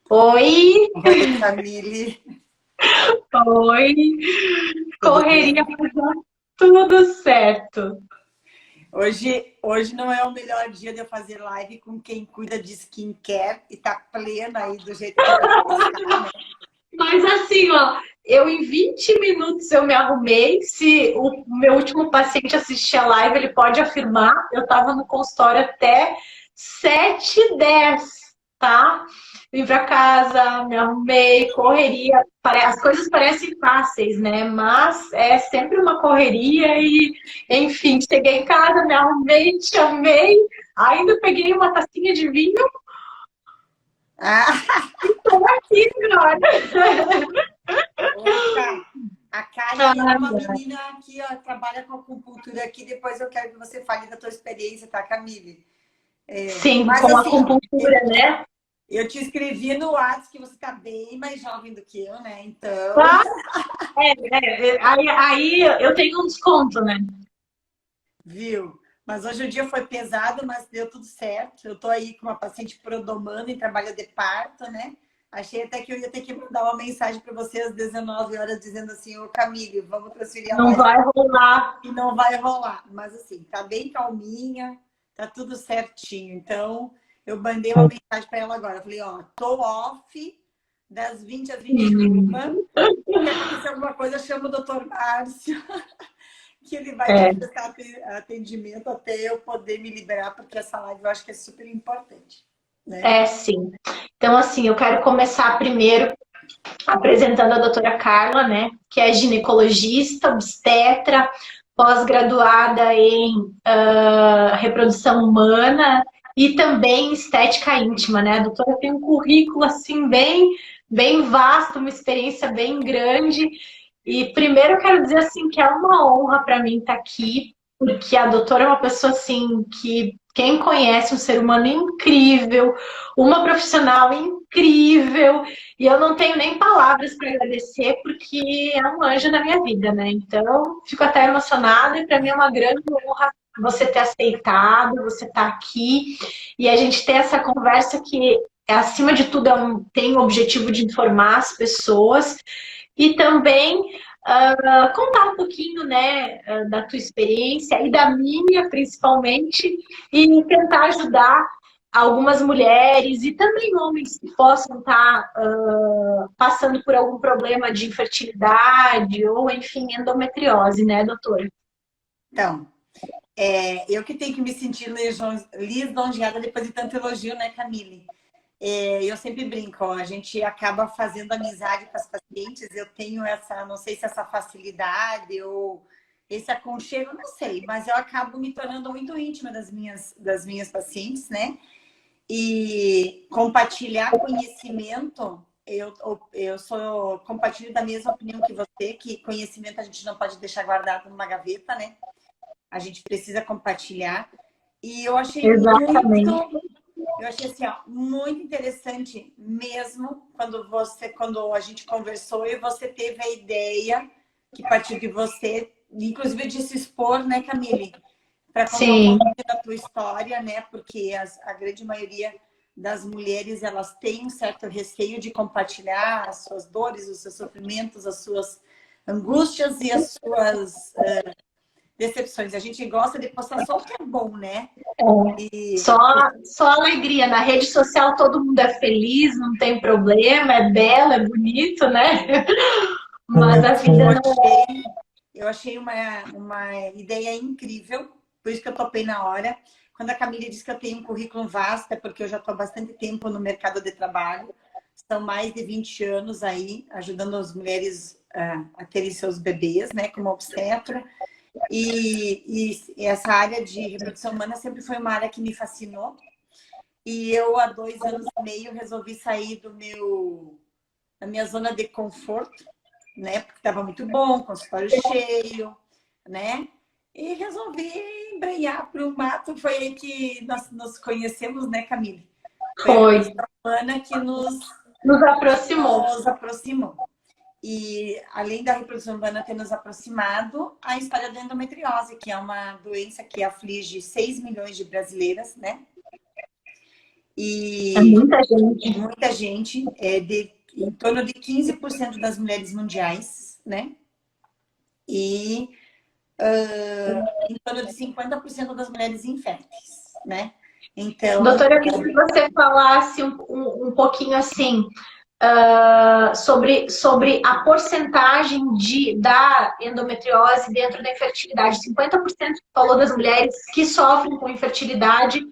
Oi, Oi, Camille. oi, Tudo correria, bem? mas dá tudo certo. Hoje não é o melhor dia de eu fazer live com quem cuida de skincare e tá plena aí do jeito que você está, né? Mas assim, ó, eu em 20 minutos eu me arrumei. Se o meu último paciente assistir a live, ele pode afirmar. Eu estava no consultório até 7h10, tá? Vim pra casa, me arrumei, correria. As coisas parecem fáceis, né? Mas é sempre uma correria e, enfim, cheguei em casa, me arrumei, te chamei, ainda peguei uma tacinha de vinho Ah, e tô aqui agora. opa! A Kali é uma menina que ó, trabalha com acupuntura aqui. Depois eu quero que você fale da tua experiência, tá, Camille? Sim, Mas com assim, ó, acupuntura, né? eu te escrevi no WhatsApp que você tá bem mais jovem do que eu, né? Então, Ah, aí eu tenho um desconto, né? viu? Mas hoje o dia foi pesado, mas deu tudo certo. Eu tô aí com uma paciente prodomando em trabalho de parto, né? Achei até que eu ia ter que mandar uma mensagem para você às 19 horas dizendo assim, ô Camille, vamos transferir a Não live vai rolar. e não vai rolar. Mas assim, tá bem calminha, tá tudo certinho. Então, eu mandei uma mensagem para ela agora. Eu falei, ó, tô off das 20 às 21. Se acontecer alguma coisa, chama o doutor Márcio que ele vai te É, prestar atendimento até eu poder me liberar, porque essa live eu acho que é super importante, né? sim. Então, assim, eu quero começar primeiro apresentando a doutora Carla, né? Que é ginecologista, obstetra, pós-graduada em reprodução humana e também estética íntima, né? A doutora tem um currículo, assim, bem vasto, uma experiência bem grande. E primeiro eu quero dizer assim que é uma honra para mim estar aqui, porque a doutora é uma pessoa assim que quem conhece um ser humano incrível, uma profissional incrível, e eu não tenho nem palavras para agradecer porque é um anjo na minha vida, né? Então, fico até emocionada e para mim é uma grande honra você ter aceitado, você estar aqui e a gente ter essa conversa que acima de tudo tem o objetivo de informar as pessoas e também contar um pouquinho, né, da tua experiência e da minha, principalmente, e tentar ajudar algumas mulheres e também homens que possam estar passando por algum problema de infertilidade ou, enfim, endometriose, né, doutora? Então, eu que tenho que me sentir lisonjeada depois de tanto elogio, né, Camille? Eu sempre brinco, ó, a gente acaba fazendo amizade com as pacientes, eu tenho essa, não sei se essa facilidade ou esse aconchego, não sei, mas eu acabo me tornando muito íntima das minhas pacientes, né? E compartilhar conhecimento, eu compartilho da mesma opinião que você, que conhecimento a gente não pode deixar guardado numa gaveta, né? A gente precisa compartilhar. E Exatamente. eu achei assim, ó, muito interessante mesmo quando a gente conversou e você teve a ideia que partiu de você, inclusive de se expor, né, Camille? Para contar um Sim, pouquinho da tua história, né? Porque a grande maioria das mulheres elas têm um certo receio de compartilhar as suas dores, os seus sofrimentos, as suas angústias e as suas decepções. A gente gosta de postar só o que é bom, né? E só, só alegria. Na rede social todo mundo é feliz, não tem problema, é belo, é bonito, né? Mas a eu vida não. achei, eu achei uma ideia incrível, por isso que eu topei na hora. Quando a Camille disse que eu tenho um currículo vasto, é porque eu já estou há bastante tempo no mercado de trabalho. São mais de 20 anos aí, ajudando as mulheres a terem seus bebês, né, como obstetra. E essa área de reprodução humana sempre foi uma área que me fascinou. E eu, há 2 anos e meio, resolvi sair da minha zona de conforto, né? Porque estava muito bom, consultório cheio, né? E resolvi embrenhar para o mato. Foi aí que nós nos conhecemos, né, Camille? Foi a Foi. reprodução humana Nos que aproximou. nos aproximou. E além da reprodução humana ter nos aproximado, a história da endometriose, que é uma doença que aflige 6 milhões de brasileiras, né? É E muita gente. muita gente, em torno de 15% das mulheres mundiais, né? E em torno de 50% das mulheres inférteis, né? Então, Doutora, eu queria que você falasse um pouquinho assim, sobre a porcentagem da endometriose dentro da infertilidade. 50% falou das mulheres que sofrem com infertilidade,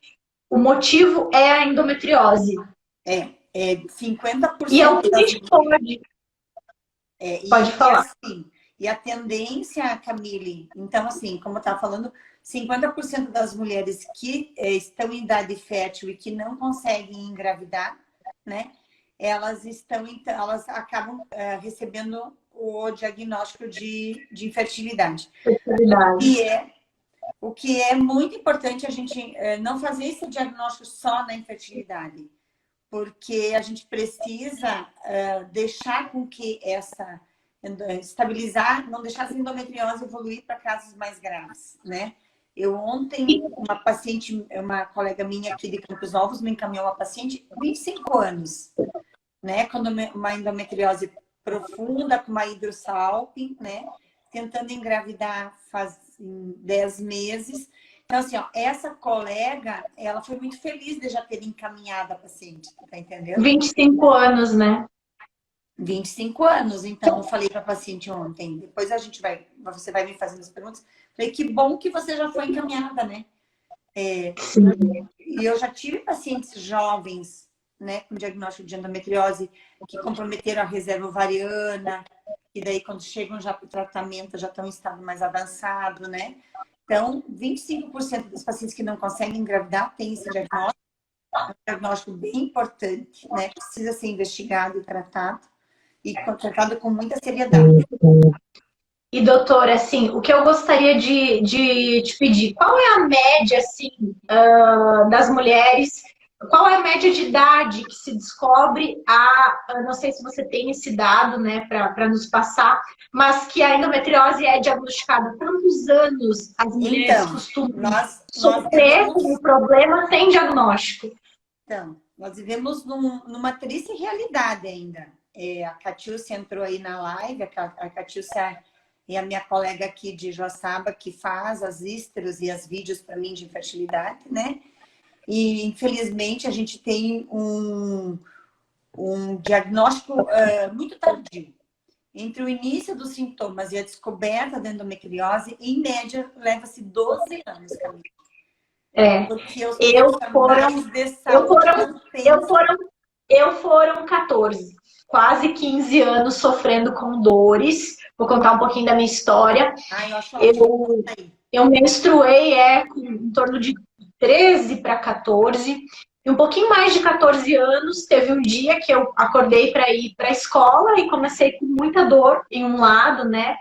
o motivo é a endometriose. é E é o 50% que a das gente pode. Pode e falar. assim, e a tendência, Camille, então assim, como eu estava falando, 50% das mulheres que estão em idade fértil e que não conseguem engravidar, né? Elas acabam recebendo o diagnóstico de infertilidade. Fertilidade. E o que é muito importante a gente não fazer esse diagnóstico só na infertilidade, porque a gente precisa deixar com que estabilizar, não deixar essa endometriose evoluir para casos mais graves, né? Eu ontem, uma paciente, uma colega minha aqui de Campos Novos me encaminhou uma paciente de 25 anos, né? Quando uma endometriose profunda, com uma hidrosalping, né? Tentando engravidar faz 10 meses. Então, assim, ó, essa colega, ela foi muito feliz de já ter encaminhado a paciente, tá entendendo? 25 anos, né? 25 anos. Então, eu falei para a paciente ontem, depois você vai me fazendo as perguntas. Falei, que bom que você já foi encaminhada, né? E eu já tive pacientes jovens, né, com diagnóstico de endometriose, que comprometeram a reserva ovariana, e daí quando chegam já para o tratamento, já estão em estado mais avançado, né? Então, 25% dos pacientes que não conseguem engravidar têm esse diagnóstico. É um diagnóstico bem importante, né? Precisa ser investigado e tratado com muita seriedade. E, doutora, assim, o que eu gostaria de te pedir, qual é a média, assim, das mulheres, qual é a média de idade que se descobre não sei se você tem esse dado, né, para nos passar, mas que a endometriose é diagnosticada, quantos anos as mulheres Então, costumam nós sofrer com vivemos o problema sem diagnóstico? Então, nós vivemos numa triste realidade ainda. A Catiúcia entrou aí na live, a Catiúcia é a minha colega aqui de Joaçaba, que faz as histeros e as vídeos para mim de infertilidade, né? E, infelizmente, a gente tem um diagnóstico muito tardio. Entre o início dos sintomas e a descoberta da endometriose, em média, leva-se 12 anos, Camila. É, Porque os eu foram, profissionais de eu saúde foram, não eu pensam. foram, eu foram 14, quase 15 anos sofrendo com dores. Vou contar um pouquinho da minha história. Ai, eu acho ótimo. Eu, eu menstruei com em torno de 13 para 14. E um pouquinho mais de 14 anos, teve um dia que eu acordei para ir para a escola e comecei com muita dor em um lado, né?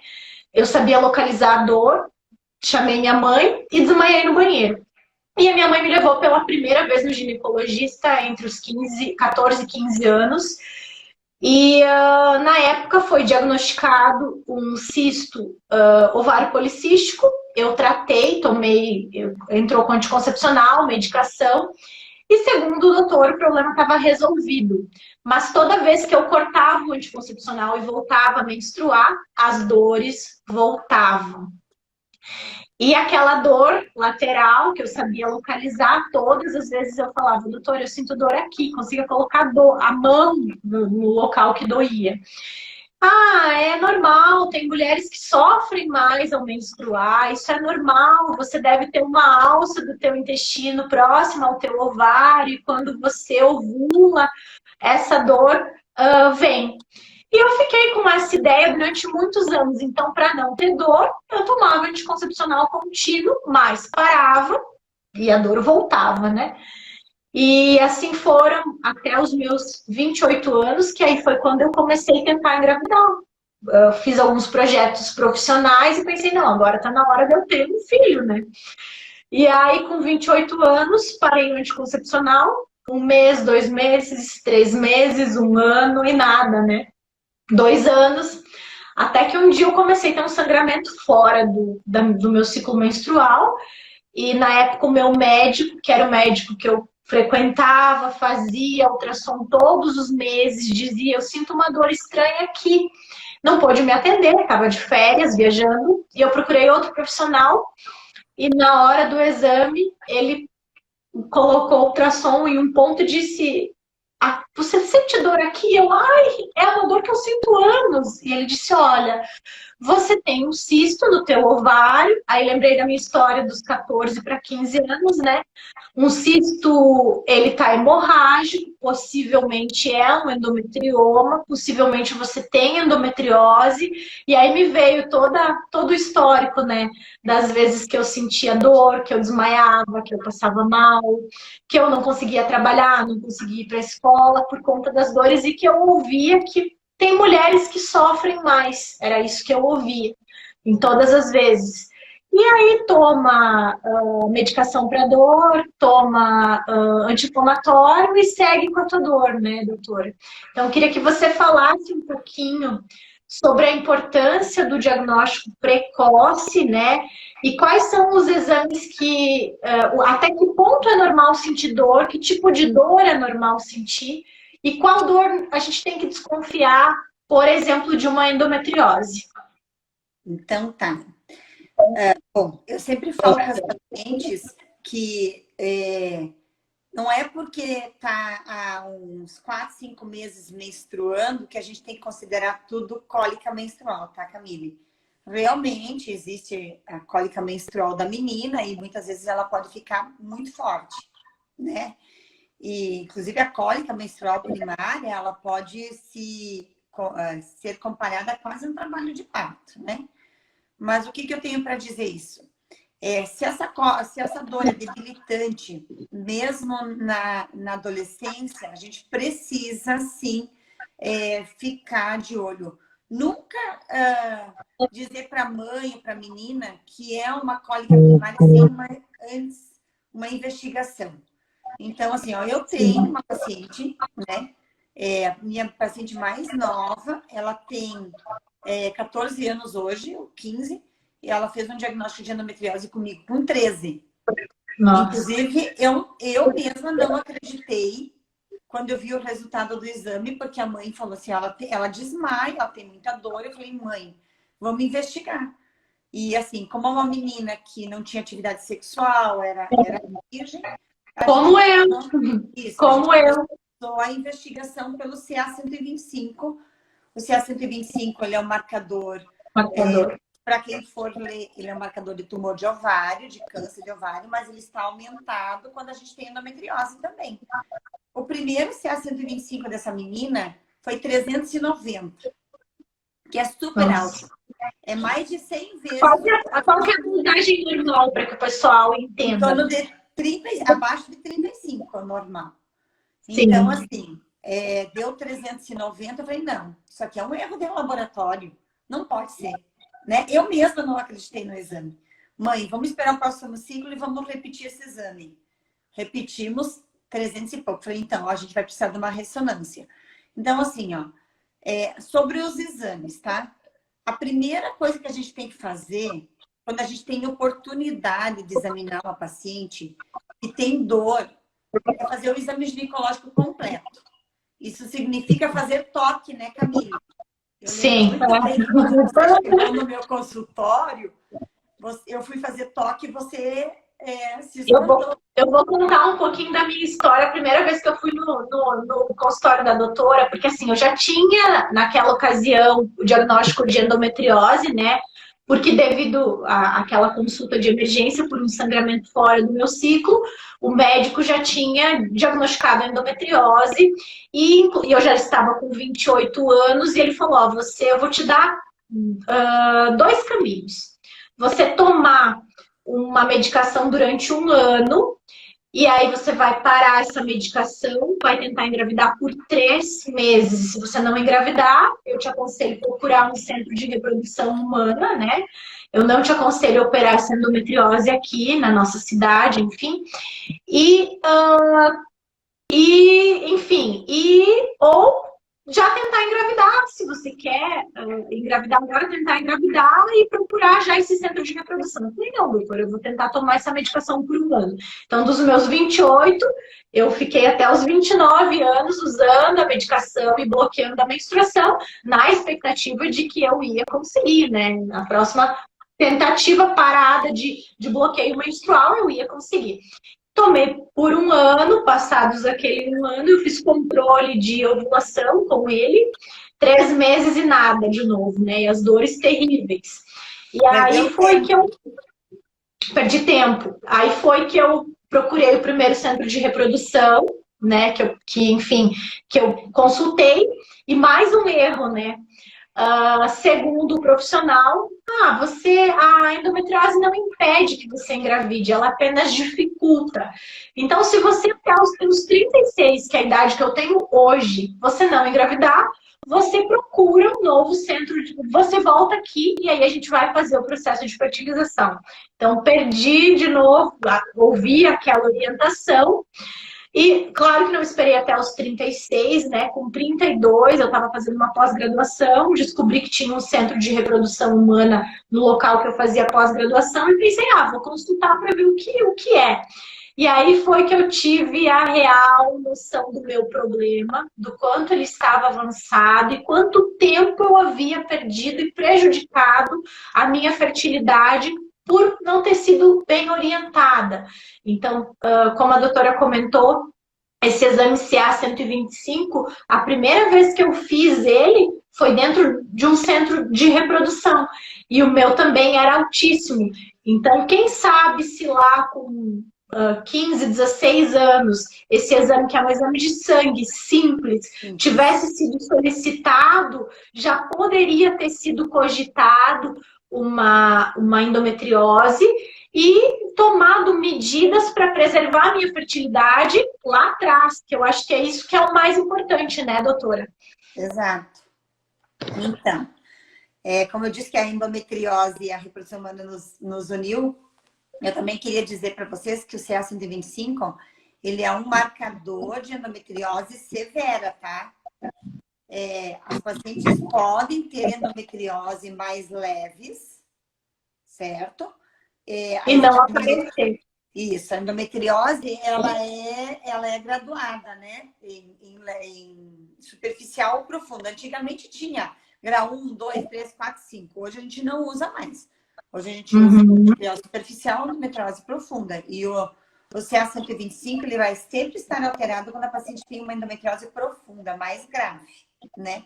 Eu sabia localizar a dor, chamei minha mãe e desmaiei no banheiro. E a minha mãe me levou pela primeira vez no ginecologista entre os 14 e 15 anos. E na época foi diagnosticado um cisto ovário policístico. Eu tratei, entrou com anticoncepcional, medicação. E segundo o doutor, o problema estava resolvido. Mas toda vez que eu cortava o anticoncepcional e voltava a menstruar, as dores voltavam. E aquela dor lateral, que eu sabia localizar, todas as vezes eu falava, doutor, eu sinto dor aqui, consiga colocar a mão no local que doía. Ah, é normal, tem mulheres que sofrem mais ao menstruar, isso é normal, você deve ter uma alça do teu intestino próxima ao teu ovário, e quando você ovula, essa dor vem. E eu fiquei com essa ideia durante muitos anos. Então, para não ter dor, eu tomava anticoncepcional contínuo, mas parava e a dor voltava, né? E assim foram até os meus 28 anos, que aí foi quando eu comecei a tentar engravidar. Eu fiz alguns projetos profissionais e pensei, não, agora tá na hora de eu ter um filho, né? E aí, com 28 anos, parei o anticoncepcional, 1 mês, 2 meses, 3 meses, 1 ano e nada, né? 2 anos, até que um dia eu comecei a ter um sangramento fora do meu ciclo menstrual. E na época o meu médico, que era o médico que eu frequentava, fazia ultrassom todos os meses, dizia, eu sinto uma dor estranha aqui. Não pôde me atender, estava de férias, viajando, e eu procurei outro profissional, e na hora do exame, ele colocou o ultrassom em um ponto e disse, ah, você sente dor aqui? Eu, ai, é uma dor que eu sinto há anos. E ele disse, olha, você tem um cisto no teu ovário. Aí lembrei da minha história dos 14 para 15 anos, né? Um cisto, ele tá hemorrágico, possivelmente é um endometrioma, possivelmente você tem endometriose. E aí me veio todo o histórico, né? Das vezes que eu sentia dor, que eu desmaiava, que eu passava mal, que eu não conseguia trabalhar, não conseguia ir para a escola por conta das dores e que eu ouvia que tem mulheres que sofrem mais. Era isso que eu ouvia em todas as vezes. E aí toma medicação para dor, toma anti-inflamatório e segue com a tua dor, né, doutora? Então, eu queria que você falasse um pouquinho sobre a importância do diagnóstico precoce, né? E quais são os exames que, até que ponto é normal sentir dor, que tipo de dor é normal sentir, e qual dor a gente tem que desconfiar, por exemplo, de uma endometriose. Então, tá. Bom, eu sempre falo para as pacientes que não é porque tá há uns 4, 5 meses menstruando que a gente tem que considerar tudo cólica menstrual, tá, Camille? Realmente existe a cólica menstrual da menina e muitas vezes ela pode ficar muito forte, né? E, inclusive, a cólica menstrual primária, ela pode ser comparada a quase um trabalho de parto, né? Mas o que eu tenho para dizer isso? Se essa dor é debilitante, mesmo na adolescência, a gente precisa, sim, ficar de olho. Nunca dizer para a mãe ou para a menina que é uma cólica primária sem uma investigação. Então, assim, ó, eu tenho uma paciente, né? Minha paciente mais nova, ela tem 14 anos hoje, ou 15, e ela fez um diagnóstico de endometriose comigo com 13. Nossa. Inclusive, eu mesma não acreditei quando eu vi o resultado do exame, porque a mãe falou assim, ela desmaia, ela tem muita dor. Eu falei, mãe, vamos investigar. E assim, como é uma menina que não tinha atividade sexual, era virgem... Como eu! Isso, como eu! A investigação pelo CA-125. O CA-125, ele é um marcador. Para quem for ler, ele é um marcador de tumor de ovário, de câncer de ovário, mas ele está aumentado quando a gente tem endometriose também. O primeiro CA-125 dessa menina foi 390, que é super alto. É mais de 100 vezes. Qual que é a dosagem normal para que o pessoal entenda? Em torno de abaixo de 35 é normal. Sim. Então, assim, deu 390, eu falei, não, isso aqui é um erro de laboratório, não pode ser. Né? Eu mesma não acreditei no exame. Mãe, vamos esperar o próximo ciclo e vamos repetir esse exame. Repetimos 300 e pouco. Falei, então, a gente vai precisar de uma ressonância. Então, assim, ó, sobre os exames, tá? A primeira coisa que a gente tem que fazer, quando a gente tem oportunidade de examinar uma paciente que tem dor, é fazer o exame ginecológico completo. Isso significa fazer toque, né, Camille? Sim. Quando você chegou no meu consultório, eu fui fazer toque e você se espantou. Eu vou contar um pouquinho da minha história. A primeira vez que eu fui no consultório da doutora, porque assim, eu já tinha, naquela ocasião, o diagnóstico de endometriose, né? Porque devido àquela consulta de emergência por um sangramento fora do meu ciclo, o médico já tinha diagnosticado a endometriose e eu já estava com 28 anos e ele falou, ó, eu vou te dar 2 caminhos. Você tomar uma medicação durante 1 ano e aí você vai parar essa medicação, vai tentar engravidar por 3 meses. Se você não engravidar, eu te aconselho procurar um centro de reprodução humana, né? Eu não te aconselho operar essa endometriose aqui na nossa cidade, enfim. Ou já tentar engravidar, se você quer engravidar agora, tentar engravidar e procurar já esse centro de reprodução. Eu falei, não, doutor, eu vou tentar tomar essa medicação por um ano. Então, dos meus 28, eu fiquei até os 29 anos usando a medicação e bloqueando a menstruação, na expectativa de que eu ia conseguir, né? Na próxima tentativa parada de bloqueio menstrual, eu ia conseguir. Tomei por um ano, passados aquele um ano, eu fiz controle de ovulação com ele, 3 meses e nada de novo, né? E as dores terríveis. E aí foi que eu perdi tempo. Aí foi que eu procurei o primeiro centro de reprodução, né? Enfim, que eu consultei. E mais um erro, né? Segundo o profissional, a endometriose não impede que você engravide, ela apenas dificulta. Então, se você até os 36, que é a idade que eu tenho hoje, você não engravidar, você procura um novo centro, você volta aqui e aí a gente vai fazer o processo de fertilização. Então, perdi de novo, ouvi aquela orientação. E claro que não esperei até os 36, né? Com 32, eu estava fazendo uma pós-graduação, descobri que tinha um centro de reprodução humana no local que eu fazia pós-graduação e pensei, vou consultar para ver o que é. E aí foi que eu tive a real noção do meu problema, do quanto ele estava avançado e quanto tempo eu havia perdido e prejudicado a minha fertilidade por não ter sido bem orientada. Então, como a doutora comentou, esse exame CA-125, a primeira vez que eu fiz ele foi dentro de um centro de reprodução. E o meu também era altíssimo. Então, quem sabe se lá com 15, 16 anos, esse exame, que é um exame de sangue simples, tivesse sido solicitado, já poderia ter sido cogitado uma endometriose e tomado medidas para preservar a minha fertilidade lá atrás, que eu acho que é isso que é o mais importante, né, doutora? Exato. Então, como eu disse que a endometriose e a reprodução humana nos uniu, eu também queria dizer para vocês que o CA-125, ele é um marcador de endometriose severa, tá? As pacientes podem ter endometriose mais leves, certo? E não aparecer. Isso, a endometriose, ela é graduada, né? Em superficial ou profunda. Antigamente tinha grau 1, 2, 3, 4, 5. Hoje a gente não usa mais. Hoje a gente usa endometriose superficial ou endometriose profunda. E o CA-125, ele vai sempre estar alterado quando a paciente tem uma endometriose profunda, mais grave, né?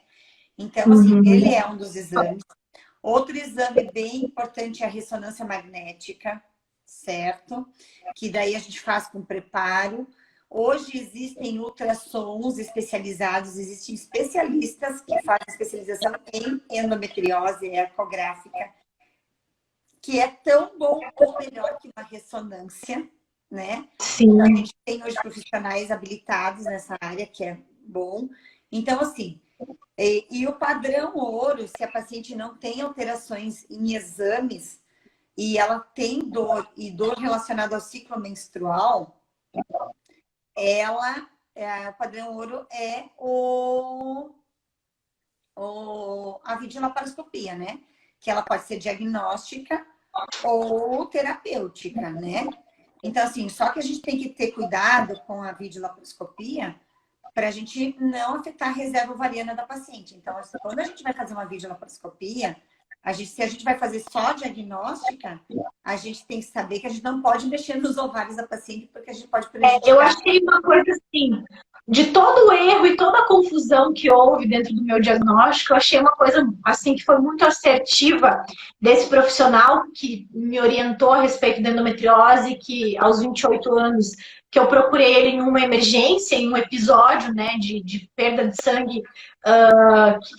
Então, assim, ele é um dos exames. Outro exame bem importante é a ressonância magnética, certo? Que daí a gente faz com preparo. Hoje existem ultrassons especializados, existem especialistas que fazem especialização em endometriose ecográfica, que é tão bom ou melhor que uma ressonância, né? Sim. A gente tem hoje profissionais habilitados nessa área, que é bom. Então, assim, e o padrão ouro, se a paciente não tem alterações em exames e ela tem dor e dor relacionada ao ciclo menstrual, o padrão ouro é a videolaparoscopia, né? Que ela pode ser diagnóstica ou terapêutica, né? Então, assim, só que a gente tem que ter cuidado com a videolaparoscopia para a gente não afetar a reserva ovariana da paciente. Então, quando a gente vai fazer uma videolaparoscopia, se a gente vai fazer só diagnóstica, a gente tem que saber que a gente não pode mexer nos ovários da paciente, porque a gente pode prejudicar. Eu achei uma coisa assim, de todo o erro e toda a confusão que houve dentro do meu diagnóstico, eu achei uma coisa assim que foi muito assertiva desse profissional que me orientou a respeito da endometriose, que aos 28 anos que eu procurei ele em uma emergência, em um episódio, né, de perda de sangue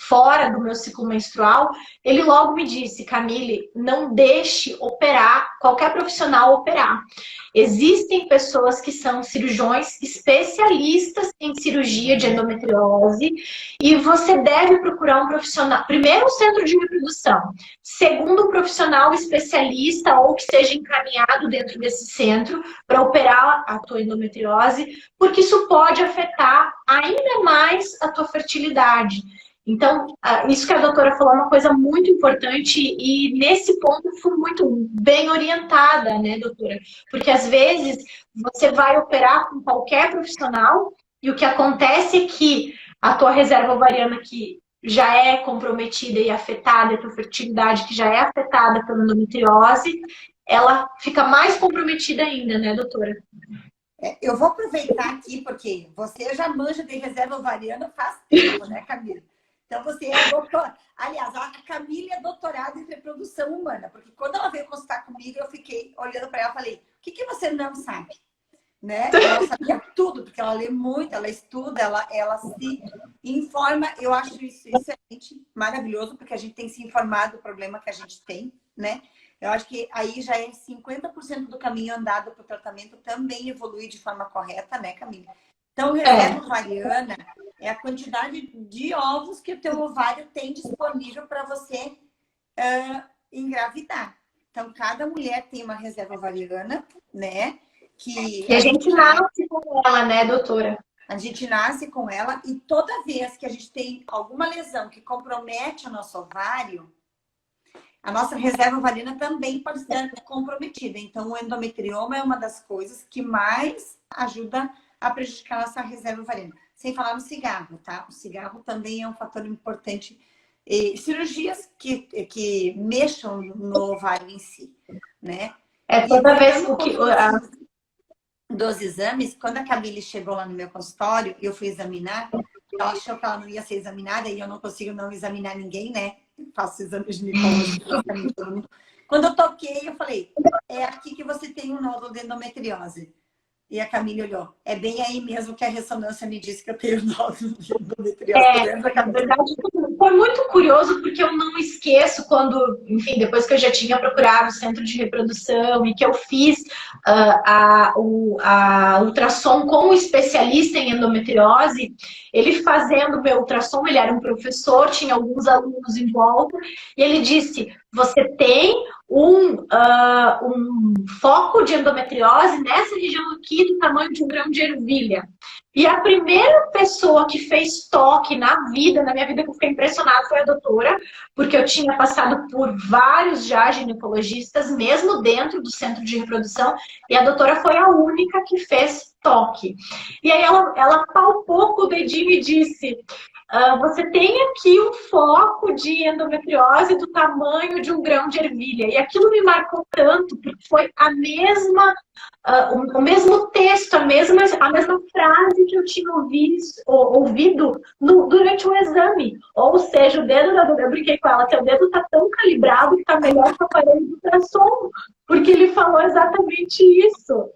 fora do meu ciclo menstrual, ele logo me disse: Camille, não deixe operar, qualquer profissional operar. Existem pessoas que são cirurgiões especialistas em cirurgia de endometriose e você deve procurar um profissional, primeiro um centro de reprodução, segundo um profissional especialista ou que seja encaminhado dentro desse centro para operar a tua tua endometriose, porque isso pode afetar ainda mais a tua fertilidade. Então, isso que a doutora falou é uma coisa muito importante e nesse ponto fui muito bem orientada, né, doutora? Porque às vezes você vai operar com qualquer profissional e o que acontece é que a tua reserva ovariana que já é comprometida e afetada, a tua fertilidade que já é afetada pela endometriose, ela fica mais comprometida ainda, né, doutora? Eu vou aproveitar aqui, porque você já manja de reserva ovariana faz tempo, né, Camila? Então, você é doutora. Aliás, a Camila é doutorada em reprodução humana, porque quando ela veio consultar comigo, eu fiquei olhando para ela e falei, o que você não sabe? Né? Ela sabia tudo, porque ela lê muito, ela estuda, ela se informa. Eu acho isso excelente, maravilhoso, porque a gente tem que se informar do problema que a gente tem, né? Eu acho que aí já é 50% do caminho andado para o tratamento também evoluir de forma correta, né, Camila? Então, reserva ovariana é a quantidade de ovos que o teu ovário tem disponível para você engravidar. Então, cada mulher tem uma reserva ovariana, né? E a gente nasce com ela, né, doutora? A gente nasce com ela e toda vez que a gente tem alguma lesão que compromete o nosso ovário, a nossa reserva ovariana também pode ser comprometida. Então, o endometrioma é uma das coisas que mais ajuda a prejudicar a nossa reserva ovariana. Sem falar no cigarro, tá? O cigarro também é um fator importante. Cirurgias que mexam no ovário em si, né? Toda vez que... Dos exames, quando a Camille chegou lá no meu consultório, eu fui examinar, ela achou que ela não ia ser examinada e eu não consigo não examinar ninguém, né? Eu faço exames ginecológicos praticamente todo mundo. Quando eu toquei, eu falei, é aqui que você tem um nódulo de endometriose. E a Camille olhou, é bem aí mesmo que a ressonância me disse que eu tenho nódulo de endometriose. Na verdade, foi muito curioso, porque eu não esqueço quando, enfim, depois que eu já tinha procurado o centro de reprodução e que eu fiz a ultrassom com o especialista em endometriose, ele fazendo o meu ultrassom, ele era um professor, tinha alguns alunos em volta, e ele disse, você tem um foco de endometriose nessa região aqui do tamanho de um grão de ervilha. E a primeira pessoa que fez toque na minha vida, que eu fiquei impressionada, foi a doutora, porque eu tinha passado por vários já ginecologistas, mesmo dentro do centro de reprodução, e a doutora foi a única que fez toque. E aí ela palpou com o dedinho e disse... você tem aqui um foco de endometriose do tamanho de um grão de ervilha. E aquilo me marcou tanto, porque foi a mesma, o mesmo texto, a mesma frase que eu tinha ouvido durante o exame. Ou seja, o dedo da doutora, eu brinquei com ela, seu dedo está tão calibrado que está melhor que o aparelho de ultrassom, porque ele falou exatamente isso.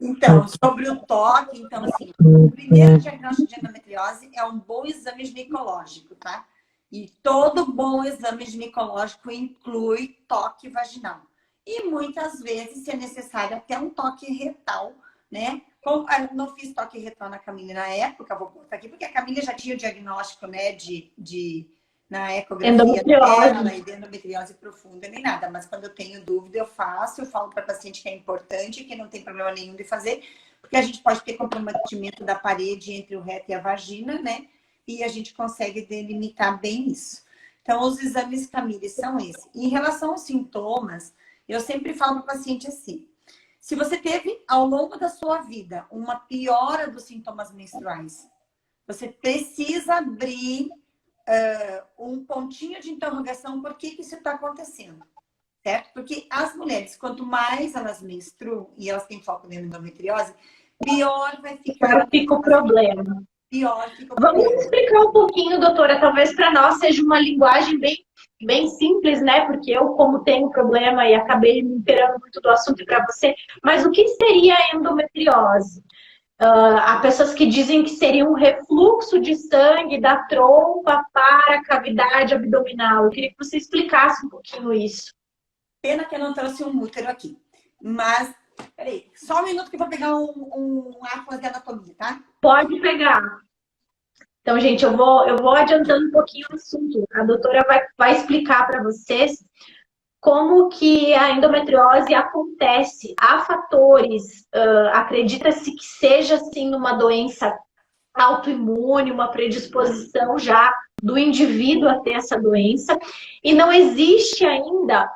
Então, sobre o toque, então, assim, o primeiro diagnóstico de endometriose é um bom exame ginecológico, tá? E todo bom exame ginecológico inclui toque vaginal. E muitas vezes, se é necessário, até um toque retal, né? Como eu não fiz toque retal na Camila na época, vou botar aqui, porque a Camila já tinha o diagnóstico, né, na ecografia dela e de endometriose profunda, nem nada. Mas quando eu tenho dúvida, eu faço. Eu falo para a paciente que é importante, que não tem problema nenhum de fazer, porque a gente pode ter comprometimento da parede entre o reto e a vagina, né? E a gente consegue delimitar bem isso. Então, os exames, Camille, são esses. Em relação aos sintomas, eu sempre falo para o paciente assim, se você teve, ao longo da sua vida, uma piora dos sintomas menstruais, você precisa abrir um pontinho de interrogação por que isso está acontecendo, certo? Porque as mulheres, quanto mais elas menstruam e elas têm foco na endometriose, pior vai ficar. Fica o problema. Pior fica o problema. Vamos explicar um pouquinho, doutora, talvez para nós seja uma linguagem bem simples, né? Porque eu, como tenho problema e acabei me inteirando muito do assunto para você, mas o que seria a endometriose? Há pessoas que dizem que seria um refluxo de sangue da trompa para a cavidade abdominal. Eu queria que você explicasse um pouquinho isso. Pena que eu não trouxe um útero aqui. Mas, peraí, só um minuto que eu vou pegar um atlas de anatomia, tá? Pode pegar. Então, gente, eu vou adiantando um pouquinho o assunto. A doutora vai explicar para vocês como que a endometriose acontece. Há fatores, acredita-se que seja, sim, uma doença autoimune, uma predisposição já do indivíduo a ter essa doença, e não existe ainda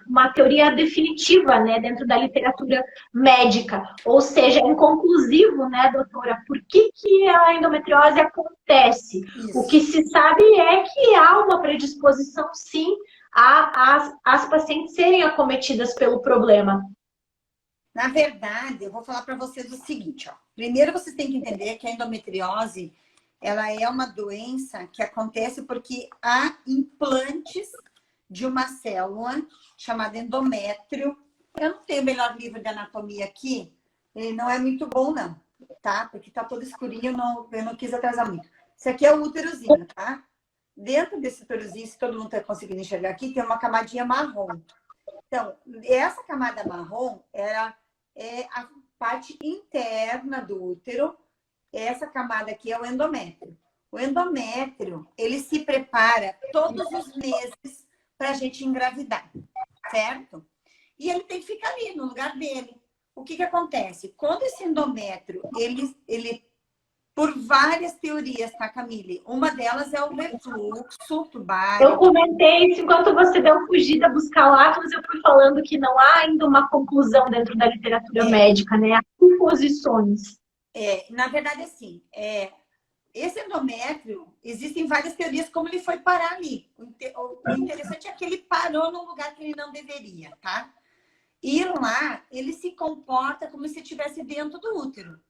uma teoria definitiva, né, dentro da literatura médica, ou seja, é inconclusivo, né, doutora, por que a endometriose acontece? Isso. O que se sabe é que há uma predisposição, sim, as pacientes serem acometidas pelo problema. Na verdade, eu vou falar para vocês o seguinte, ó. Primeiro, vocês têm que entender que a endometriose, ela é uma doença que acontece porque há implantes de uma célula chamada endométrio. Eu não tenho o melhor livro de anatomia aqui, ele não é muito bom, não, tá? Porque tá todo escurinho, eu não quis atrasar muito. Isso aqui é o úterozinho, tá? Dentro desse úterozinho, se todo mundo tá conseguindo enxergar aqui, tem uma camadinha marrom. Então, essa camada marrom, ela é a parte interna do útero. Essa camada aqui é o endométrio. O endométrio, ele se prepara todos os meses para a gente engravidar, certo? E ele tem que ficar ali, no lugar dele. O que acontece? Quando esse endométrio, ele por várias teorias, tá, Camille? Uma delas é o refluxo tubário. Eu comentei isso enquanto você deu fugida a buscar lá, mas eu fui falando que não há ainda uma conclusão dentro da literatura médica, né? Há suposições. Na verdade, assim, esse endométrio, existem várias teorias como ele foi parar ali. O interessante é que ele parou num lugar que ele não deveria, tá? E lá, ele se comporta como se estivesse dentro do útero.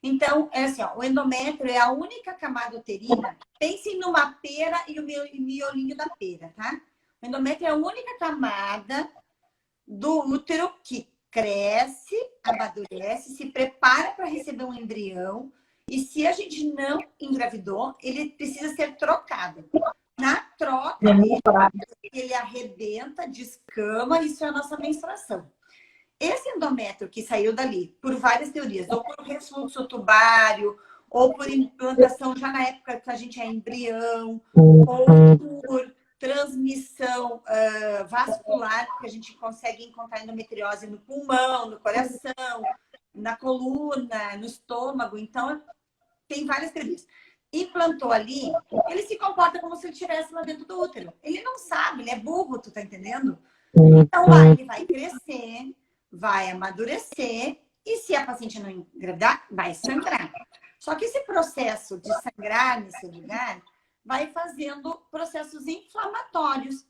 Então, é assim, ó, o endométrio é a única camada uterina. Pensem numa pera e o miolinho da pera, tá? O endométrio é a única camada do útero que cresce, amadurece, se prepara para receber um embrião. E se a gente não engravidou, ele precisa ser trocado. Na troca, ele arrebenta, descama, isso é a nossa menstruação. Esse endométrio que saiu dali, por várias teorias, ou por refluxo tubário, ou por implantação já na época que a gente é embrião, ou por transmissão vascular, que a gente consegue encontrar endometriose no pulmão, no coração, na coluna, no estômago. Então, tem várias teorias. Implantou ali, ele se comporta como se ele estivesse lá dentro do útero. Ele não sabe, ele é burro, tu tá entendendo? Então, lá ele vai crescer, vai amadurecer, e se a paciente não engravidar, vai sangrar. Só que esse processo de sangrar nesse lugar vai fazendo processos inflamatórios.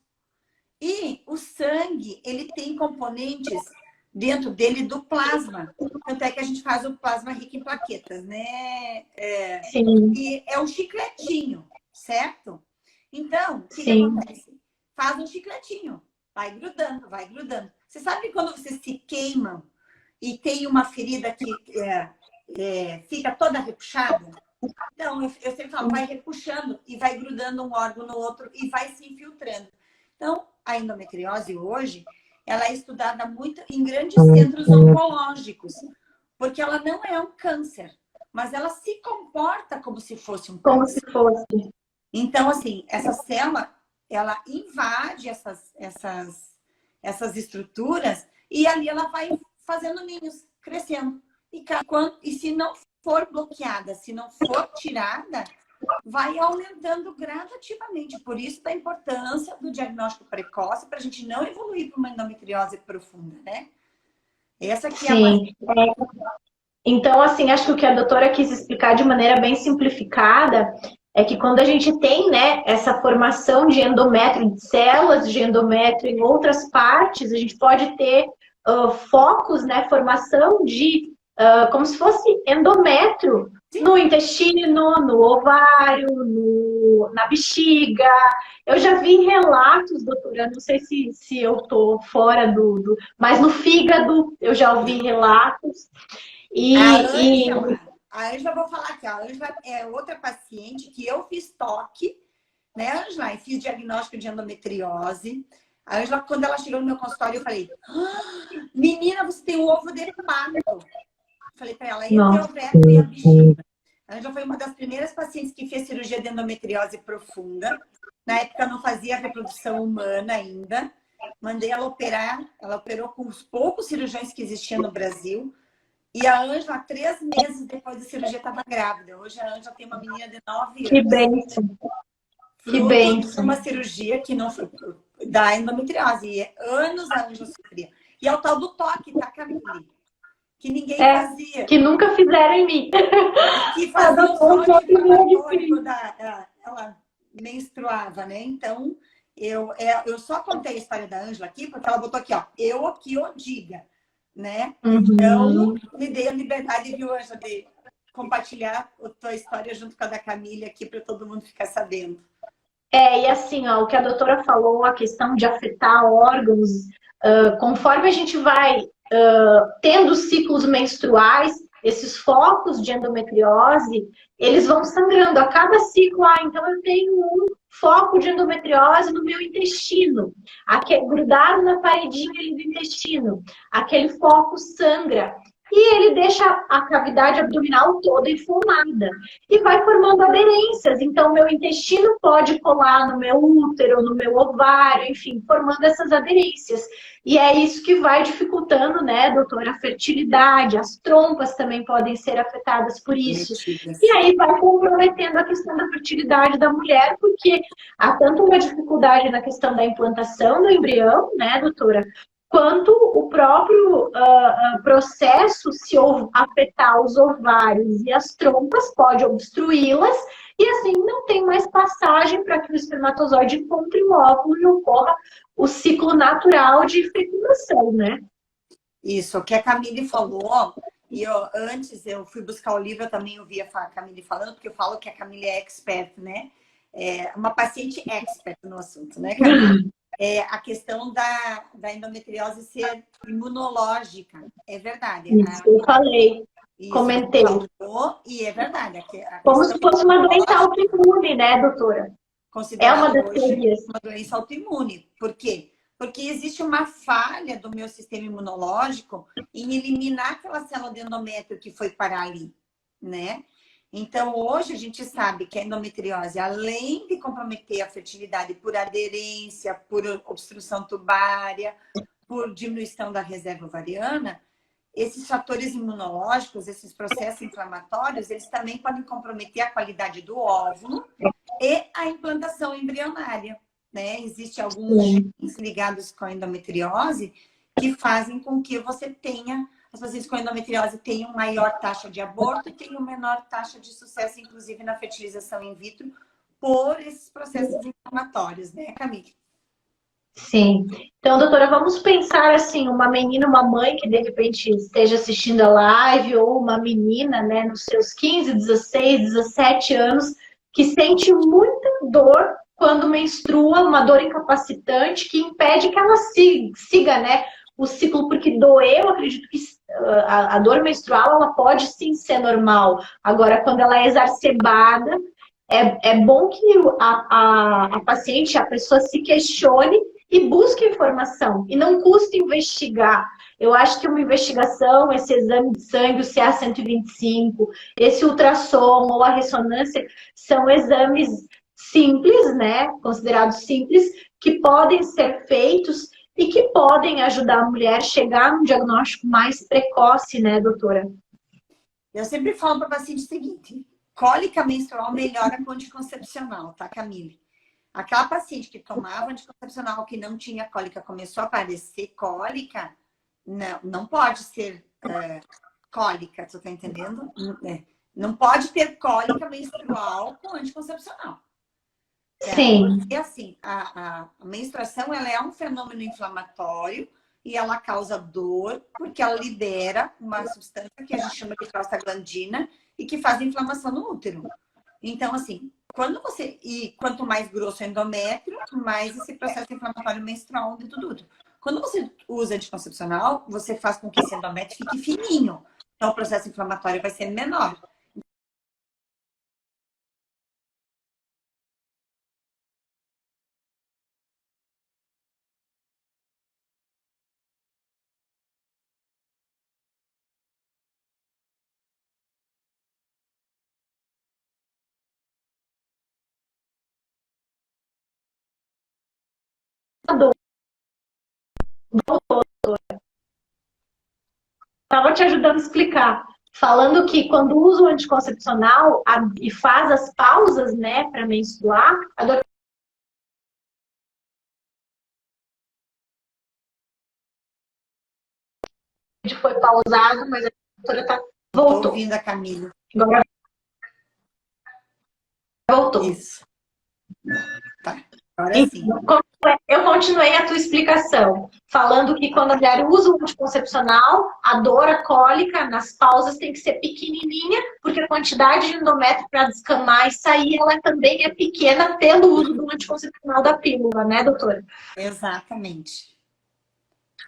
E o sangue, ele tem componentes dentro dele do plasma. Tanto é que a gente faz o plasma rico em plaquetas, né? Sim. E é um chicletinho, certo? Então, o que acontece? Faz um chicletinho, vai grudando, vai grudando. Você sabe quando você se queima e tem uma ferida que fica toda repuxada? Então, eu sempre falo, vai repuxando e vai grudando um órgão no outro e vai se infiltrando. Então, a endometriose hoje, ela é estudada muito em grandes centros oncológicos, porque ela não é um câncer, mas ela se comporta como se fosse um câncer. Como se fosse. Então, assim, essa célula, ela invade essas estruturas e ali ela vai fazendo ninhos, crescendo. E se não for bloqueada, se não for tirada, vai aumentando gradativamente. Por isso da importância do diagnóstico precoce para a gente não evoluir para uma endometriose profunda, né? Essa aqui é a mais... Então, assim, acho que o que a doutora quis explicar de maneira bem simplificada é que quando a gente tem, né, essa formação de endométrio, de células de endométrio em outras partes, a gente pode ter focos, né, formação de, como se fosse endométrio no intestino, no ovário, na bexiga. Eu já vi relatos, doutora, não sei se eu tô fora mas no fígado eu já ouvi relatos. A Ângela, vou falar aqui, a Ângela é outra paciente que eu fiz toque, né, Ângela? E fiz diagnóstico de endometriose. A Ângela, quando ela chegou no meu consultório, eu falei, menina, você tem o ovo de pato. Falei para ela, entre o reto e a bexiga. A Ângela foi uma das primeiras pacientes que fez cirurgia de endometriose profunda. Na época, eu não fazia reprodução humana ainda. mandei ela operar, ela operou com os poucos cirurgiões que existiam no Brasil, e a Ângela, 3 meses depois da cirurgia, estava grávida. Hoje a Ângela tem uma menina de 9 Que anos. bênção, que Fruto de bênção. uma cirurgia que não foi da endometriose. E anos a Ângela sofria. E é o tal do toque, tá, Camille? Que ninguém fazia. Que nunca fizeram em mim. Que faziam só Um pouco anti-inflamatório difícil. quando ela menstruava, né? Então, eu só contei a história da Ângela aqui, porque ela botou aqui, ó, eu aqui o diga, né? Então, Uhum. me dei a liberdade, viu, Ângela, de compartilhar a tua história junto com a da Camille aqui, para todo mundo ficar sabendo. E assim, ó, o que a doutora falou, a questão de afetar órgãos, conforme a gente vai tendo ciclos menstruais, esses focos de endometriose, eles vão sangrando. A cada ciclo, então eu tenho um foco de endometriose no meu intestino, grudado na paredinha ali do intestino. Aquele foco sangra. E ele deixa a cavidade abdominal toda inflamada e vai formando aderências. Então, meu intestino pode colar no meu útero, no meu ovário, enfim, formando essas aderências. E é isso que vai dificultando, né, doutora, a fertilidade. As trompas também podem ser afetadas por isso. E Metidas. aí vai comprometendo a questão da fertilidade da mulher, porque há tanto uma dificuldade na questão da implantação do embrião, né, doutora, quanto o próprio processo, se afetar os ovários e as trompas, pode obstruí-las, e assim não tem mais passagem para que o espermatozoide encontre o óvulo e ocorra o ciclo natural de fecundação, né? Isso, o que a Camille falou, e antes eu fui buscar o livro, eu também ouvi a Camille falando, porque eu falo que a Camille é expert, né? É uma paciente expert no assunto, né, Camille? A questão da endometriose ser imunológica. É verdade. Isso, eu falei, Isso, você comentei. falou, e é verdade. A Como questão se fosse uma doença imunológica autoimune, né, doutora? É uma considerada das hoje teorias. uma doença autoimune. Por quê? Porque existe uma falha do meu sistema imunológico em eliminar aquela célula de endométrio que foi parar ali, né? Então, hoje a gente sabe que a endometriose, além de comprometer a fertilidade por aderência, por obstrução tubária, por diminuição da reserva ovariana, esses fatores imunológicos, esses processos inflamatórios, eles também podem comprometer a qualidade do óvulo e a implantação embrionária, né? Existem alguns genes ligados com a endometriose que fazem com que você tenha, as pacientes com endometriose tenham maior taxa de aborto e tenham menor taxa de sucesso, inclusive na fertilização in vitro, por esses processos inflamatórios, né, Camille? Sim. Então, doutora, vamos pensar assim, uma menina, uma mãe que de repente esteja assistindo a live, ou uma menina, né, nos seus 15, 16, 17 anos, que sente muita dor quando menstrua, uma dor incapacitante que impede que ela siga, né, o ciclo, porque doer, eu acredito que a dor menstrual, ela pode sim ser normal. Agora, quando ela é exacerbada, é bom que a paciente, a pessoa se questione e busque informação. E não custa investigar. Eu acho que uma investigação, esse exame de sangue, o CA-125, esse ultrassom ou a ressonância, são exames simples, né? Considerados simples, que podem ser feitos e que podem ajudar a mulher a chegar num diagnóstico mais precoce, né, doutora? Eu sempre falo para o paciente o seguinte: cólica menstrual melhora com anticoncepcional, tá, Camille? Aquela paciente que tomava anticoncepcional que não tinha cólica, começou a aparecer cólica, não pode ser cólica, tu tá entendendo? Não pode ter cólica menstrual com anticoncepcional. Sim. Porque assim, a menstruação ela é um fenômeno inflamatório e ela causa dor porque ela libera uma substância que a gente chama de prostaglandina e que faz inflamação no útero. Então, assim, quanto mais grosso o endométrio, mais esse processo inflamatório menstrual dentro do útero. Quando você usa anticoncepcional, você faz com que esse endométrio fique fininho. Então, o processo inflamatório vai ser menor. Estava te ajudando a explicar. Falando que quando usa o anticoncepcional e faz as pausas, né, para menstruar, a doutora foi pausado, mas a doutora Estou voltou. ouvindo a Camila. Agora voltou. Isso. Tá. Agora sim. Eu continuei a tua explicação, falando que quando a mulher usa o anticoncepcional, a dor, a cólica nas pausas tem que ser pequenininha, porque a quantidade de endométrio para descamar e sair, ela também é pequena pelo uso do anticoncepcional da pílula, né, doutora? Exatamente.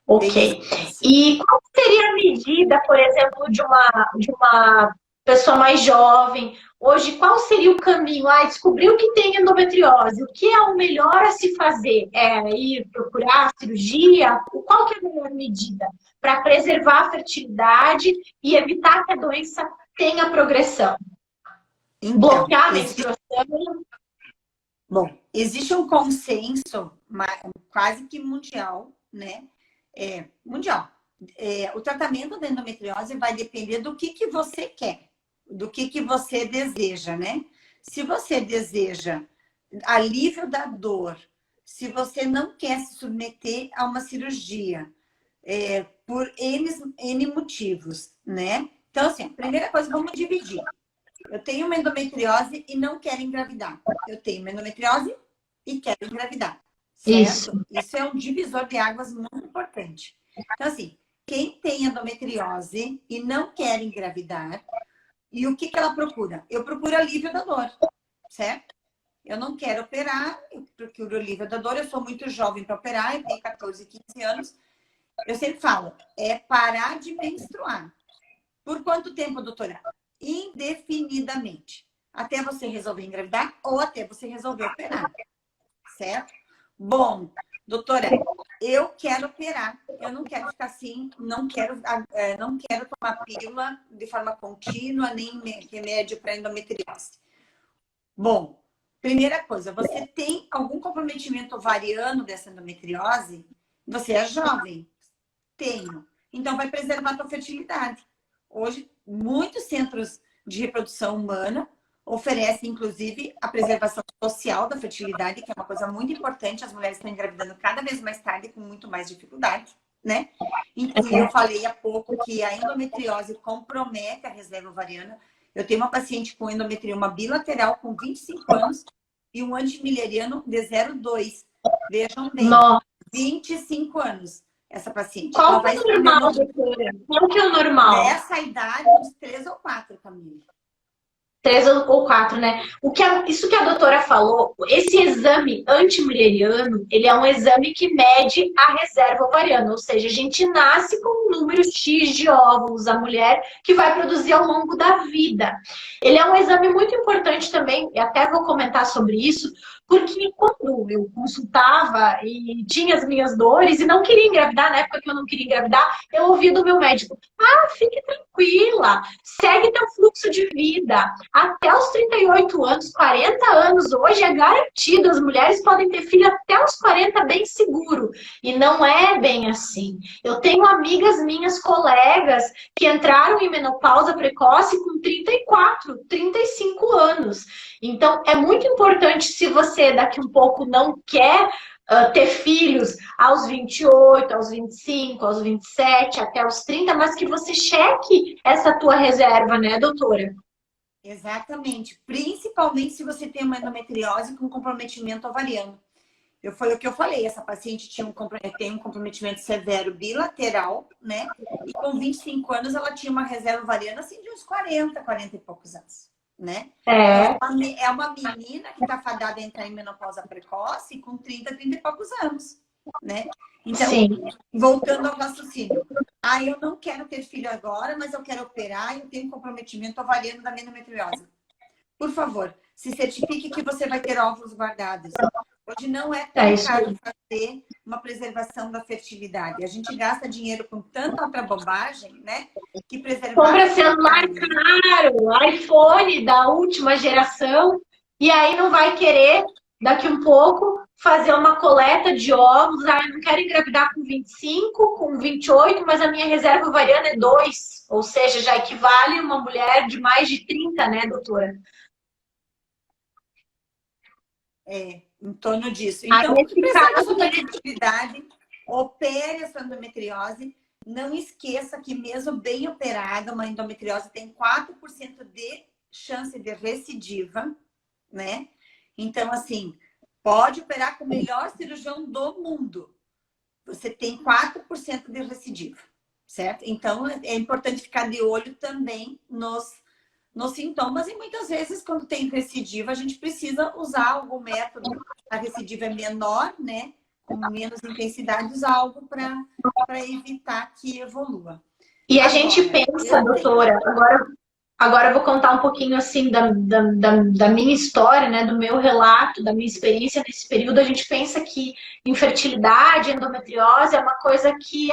Ok. E qual seria a medida, por exemplo, de uma pessoa mais jovem? Hoje, qual seria o caminho? Descobriu que tem endometriose. O que é o melhor a se fazer? É ir procurar cirurgia? Qual que é a melhor medida para preservar a fertilidade e evitar que a doença tenha progressão? Então, bloquear a menstruação? Bom, existe um consenso quase que mundial, né? Mundial. O tratamento da endometriose vai depender do que você quer, do que você deseja, né? Se você deseja alívio da dor, se você não quer se submeter a uma cirurgia, por N motivos, né? Então, assim, a primeira coisa, vamos dividir. Eu tenho uma endometriose e não quero engravidar. Eu tenho uma endometriose e quero engravidar. Certo? Isso é um divisor de águas muito importante. Então, assim, quem tem endometriose e não quer engravidar, e o que ela procura? Eu procuro alívio da dor, certo? Eu não quero operar, eu procuro alívio da dor, eu sou muito jovem para operar, eu tenho 14, 15 anos. Eu sempre falo, parar de menstruar. Por quanto tempo, doutora? Indefinidamente. Até você resolver engravidar ou até você resolver operar. Certo? Bom, doutora, eu quero operar. Eu não quero ficar assim, não quero tomar pílula de forma contínua, nem remédio para endometriose. Bom, primeira coisa, você tem algum comprometimento ovariano dessa endometriose? Você é jovem? Tenho. Então, vai preservar a tua fertilidade. Hoje, muitos centros de reprodução humana oferecem, inclusive, a preservação social da fertilidade, que é uma coisa muito importante. As mulheres estão engravidando cada vez mais tarde, com muito mais dificuldade, né? E eu falei há pouco que a endometriose compromete a reserva ovariana. Eu tenho uma paciente com endometrioma bilateral com 25 anos e um antimileriano de 0,2. Vejam bem, 25 anos. Essa paciente. Qual que é o normal, doutora? Qual que é o normal? Nessa idade, uns 3 ou 4, Camila. 3 ou 4, né? Isso que a doutora falou, esse exame antimileriano, ele é um exame que mede a reserva ovariana, ou seja, a gente nasce com um número X de óvulos, a mulher que vai produzir ao longo da vida. Ele é um exame muito importante também, e até vou comentar sobre isso, porque quando eu consultava e tinha as minhas dores e não queria engravidar, na época que eu não queria engravidar, eu ouvia do meu médico, fique tranquila, segue teu fluxo de vida. Até os 38 anos, 40 anos, hoje é garantido, as mulheres podem ter filho até os 40 bem seguro. E não é bem assim. Eu tenho amigas minhas, colegas, que entraram em menopausa precoce com 34, 35 anos. Então, é muito importante, se você daqui um pouco não quer ter filhos aos 28, aos 25, aos 27, até os 30, mas que você cheque essa tua reserva, né, doutora? Exatamente. Principalmente se você tem uma endometriose com comprometimento ovariano. Foi o que eu falei, essa paciente tem um comprometimento severo bilateral, né? E com 25 anos ela tinha uma reserva ovariana assim de uns 40 e poucos anos, né? É uma menina que está fadada a entrar em menopausa precoce com 30 e poucos anos, né? Então, voltando ao raciocínio. Eu não quero ter filho agora, mas eu quero operar e eu tenho um comprometimento ovariano da endometriose. Por favor, se certifique que você vai ter óvulos guardados. Hoje não é tão caro fazer uma preservação da fertilidade. A gente gasta dinheiro com tanta outra bobagem, né? Que preservar... Compra celular caro, iPhone da última geração, e aí não vai querer daqui um pouco fazer uma coleta de óvulos, ah, eu não quero engravidar com 25, com 28, mas a minha reserva ovariana é 2, ou seja, já equivale uma mulher de mais de 30, né, doutora? Em torno disso. Aí, Então, nesse preservação caso, da fertilidade, opere a sua endometriose. Não esqueça que mesmo bem operada, uma endometriose tem 4% de chance de recidiva, né? Então, assim, pode operar com o melhor cirurgião do mundo. Você tem 4% de recidiva, certo? Então, é importante ficar de olho também nos sintomas. E muitas vezes, quando tem recidiva, a gente precisa usar algum método. A recidiva é menor, né? Com menos intensidade, usar algo para evitar que evolua. e a gente pensa, doutora, agora eu vou contar um pouquinho assim da minha história, né, do meu relato, da minha experiência nesse período. A gente pensa que infertilidade, endometriose é uma coisa que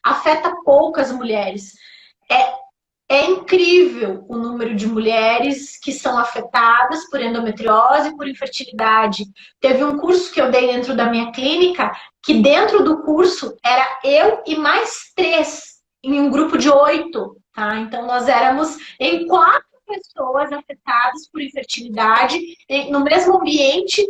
afeta poucas mulheres. É incrível o número de mulheres que são afetadas por endometriose e por infertilidade. Teve um curso que eu dei dentro da minha clínica, que dentro do curso era eu e mais 3, em um grupo de 8, tá? Então nós éramos em 4 pessoas afetadas por infertilidade no mesmo ambiente,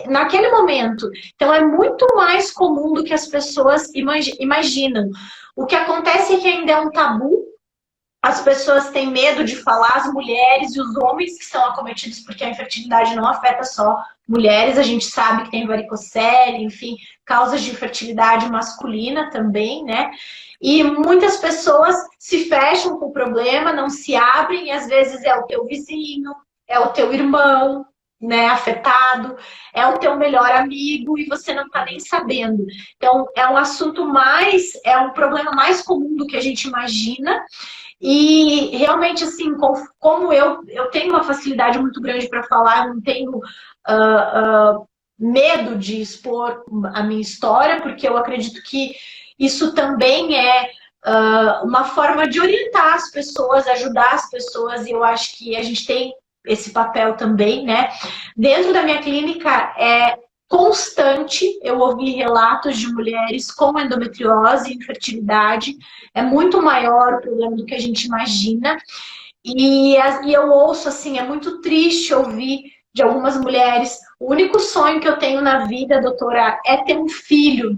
naquele momento. Então é muito mais comum do que as pessoas imaginam. O que acontece é que ainda é um tabu. As pessoas têm medo de falar, as mulheres e os homens que são acometidos, porque a infertilidade não afeta só mulheres, a gente sabe que tem varicocele, enfim, causas de infertilidade masculina também, né? E muitas pessoas se fecham com o problema, não se abrem, e às vezes é o teu vizinho, é o teu irmão, né, afetado, é o teu melhor amigo e você não tá nem sabendo. Então, é um assunto é um problema mais comum do que a gente imagina. E realmente, assim, como eu tenho uma facilidade muito grande para falar, eu não tenho medo de expor a minha história, porque eu acredito que isso também é uma forma de orientar as pessoas, ajudar as pessoas, e eu acho que a gente tem esse papel também, né? Dentro da minha clínica é constante eu ouvi relatos de mulheres com endometriose e infertilidade. É muito maior o problema do que a gente imagina. E eu ouço assim, é muito triste ouvir de algumas mulheres: o único sonho que eu tenho na vida, doutora, é ter um filho.